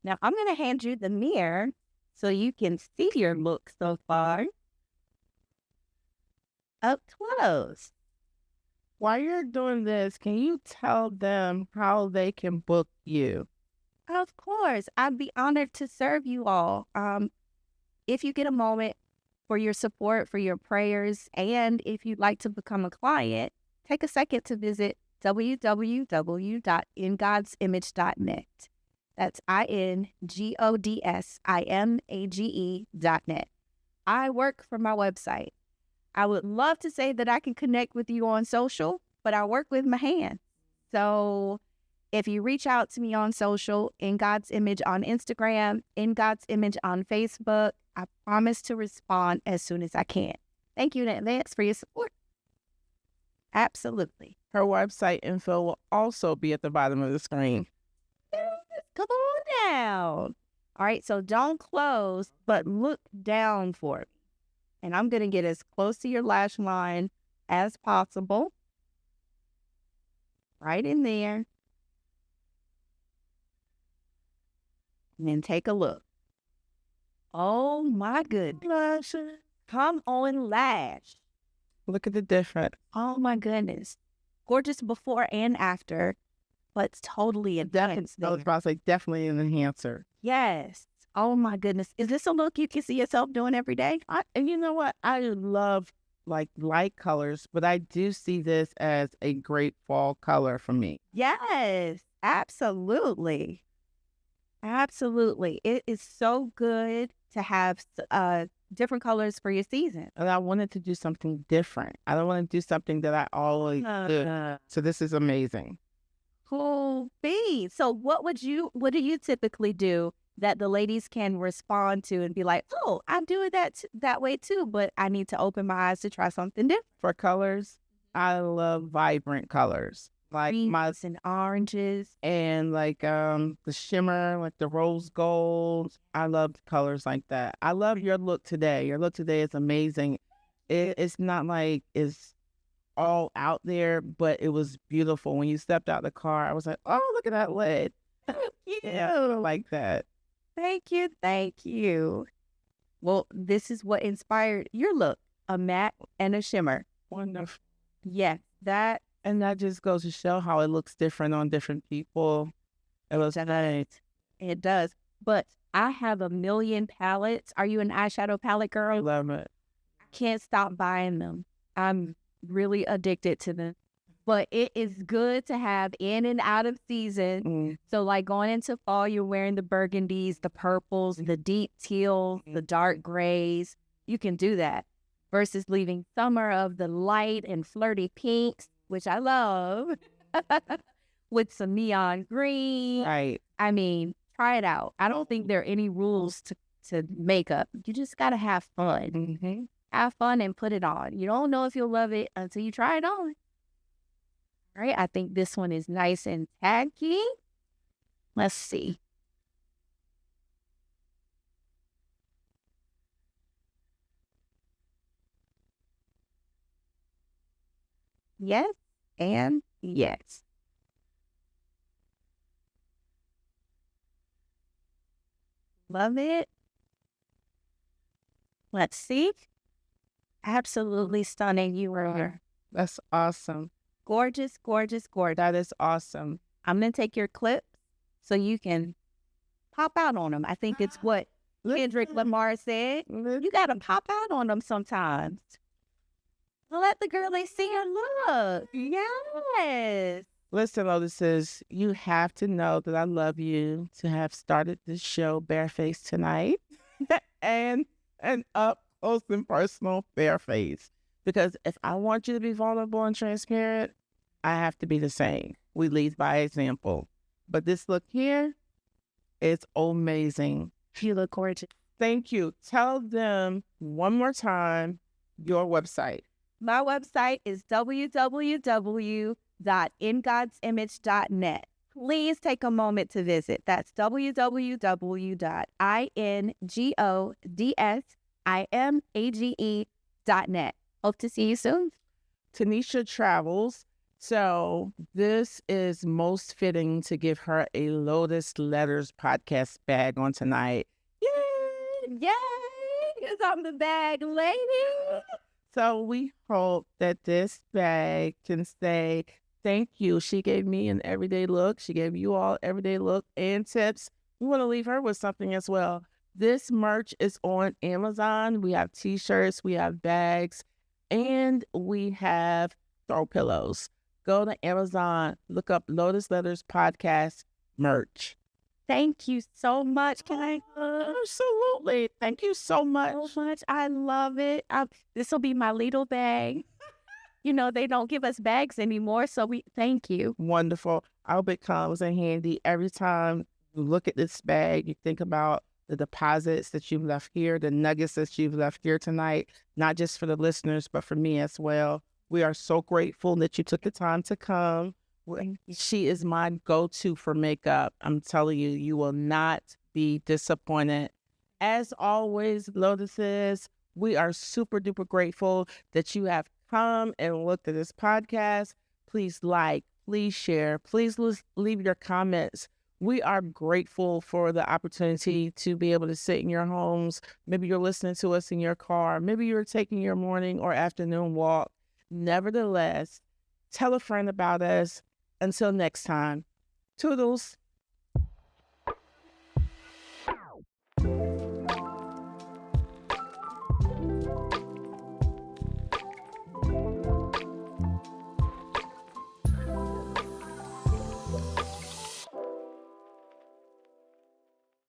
Now I'm going to hand you the mirror so you can see your look so far. Up close. While you're doing this, can you tell them how they can book you? Of course. I'd be honored to serve you all. If you get a moment for your support, for your prayers, and if you'd like to become a client, take a second to visit www.ingodsimage.net. That's INGODSIMAGE.net. I work for my website. I would love to say that I can connect with you on social, but I work with my hands. So if you reach out to me on social, In God's Image on Instagram, In God's Image on Facebook, I promise to respond as soon as I can. Thank you in advance for your support. Absolutely. Her website info will also be at the bottom of the screen. Come on down. All right, so don't close, but look down for me. And I'm going to get as close to your lash line as possible. Right in there. And then take a look. Oh my goodness. Come on, lash. Look at the difference. Oh my goodness. Gorgeous before and after, but it's totally a difference I was there. about to say definitely an enhancer. Yes. Oh my goodness. Is this a look you can see yourself doing every day? And you know what? I love like light colors, but I do see this as a great fall color for me. Yes, absolutely. Absolutely. It is so good to have different colors for your season. And I wanted to do something different. I don't want to do something that I always do. So this is amazing. Cool beans. So what do you typically do that the ladies can respond to and be like, oh, I'm doing that way too, but I need to open my eyes to try something different? For colors, I love vibrant colors. Like Greens and oranges. and like the shimmer, like the rose gold. I love colors like that. I love your look today. Your look today is amazing. It's not like it's all out there, but it was beautiful. When you stepped out the car, I was like, oh, look at that lid. Yeah, I like that. Thank you. Thank you. Well, this is what inspired your look, a matte and a shimmer. Wonderful. Yes, that. And that just goes to show how it looks different on different people. It was nice. It does. But I have a million palettes. Are you an eyeshadow palette girl? I love it. I can't stop buying them. I'm really addicted to them. But it is good to have in and out of season. So like going into fall, you're wearing the burgundies, the purples, the deep teals, the dark grays. You can do that. Versus leaving summer of the light and flirty pinks, which I love, with some neon green. Right. I mean, try it out. I don't think there are any rules to makeup. You just got to have fun. Mm-hmm. Have fun and put it on. You don't know if you'll love it until you try it on. All right, I think this one is nice and tacky. Let's see. Yes and yes. Love it. Let's see. Absolutely stunning. You are That's awesome. gorgeous, gorgeous, gorgeous. That is awesome. I'm going to take your clips so you can pop out on them. I think it's what Kendrick Lamar said. You got to pop out on them sometimes. Let the girlie see her look. Yes. Listen, Lotuses, you have to know that I love you to have started this show barefaced tonight and an up close and personal bareface. Because if I want you to be vulnerable and transparent, I have to be the same. We lead by example. But this look here, it's amazing. You look gorgeous. Thank you. Tell them one more time your website. My website is www.ingodsimage.net. Please take a moment to visit. That's www.ingodsimage.net. Hope to see you soon. Tanisha travels, so this is most fitting to give her a Lotus Letters podcast bag on tonight. Yay! Yay! Because I'm the bag lady. So we hope that this bag can say, thank you. She gave me an everyday look. She gave you all everyday look and tips. We want to leave her with something as well. This merch is on Amazon. We have t-shirts, we have bags, and we have throw pillows. Go to Amazon, look up Lotus Letters Podcast merch. Thank you so much. Can I? Absolutely. Thank you so much. So much. I love it. This will be my little bag. You know, they don't give us bags anymore, so we thank you. Wonderful. I hope it comes in handy every time you look at this bag. You think about the deposits that you've left here, the nuggets that you've left here tonight, not just for the listeners, but for me as well. We are so grateful that you took the time to come. She is my go-to for makeup. I'm telling you, you will not be disappointed. As always, Lotuses, we are super duper grateful that you have come and looked at this podcast. Please like, please share, please leave your comments. We are grateful for the opportunity to be able to sit in your homes. Maybe you're listening to us in your car. Maybe you're taking your morning or afternoon walk. Nevertheless, tell a friend about us. Until next time, toodles.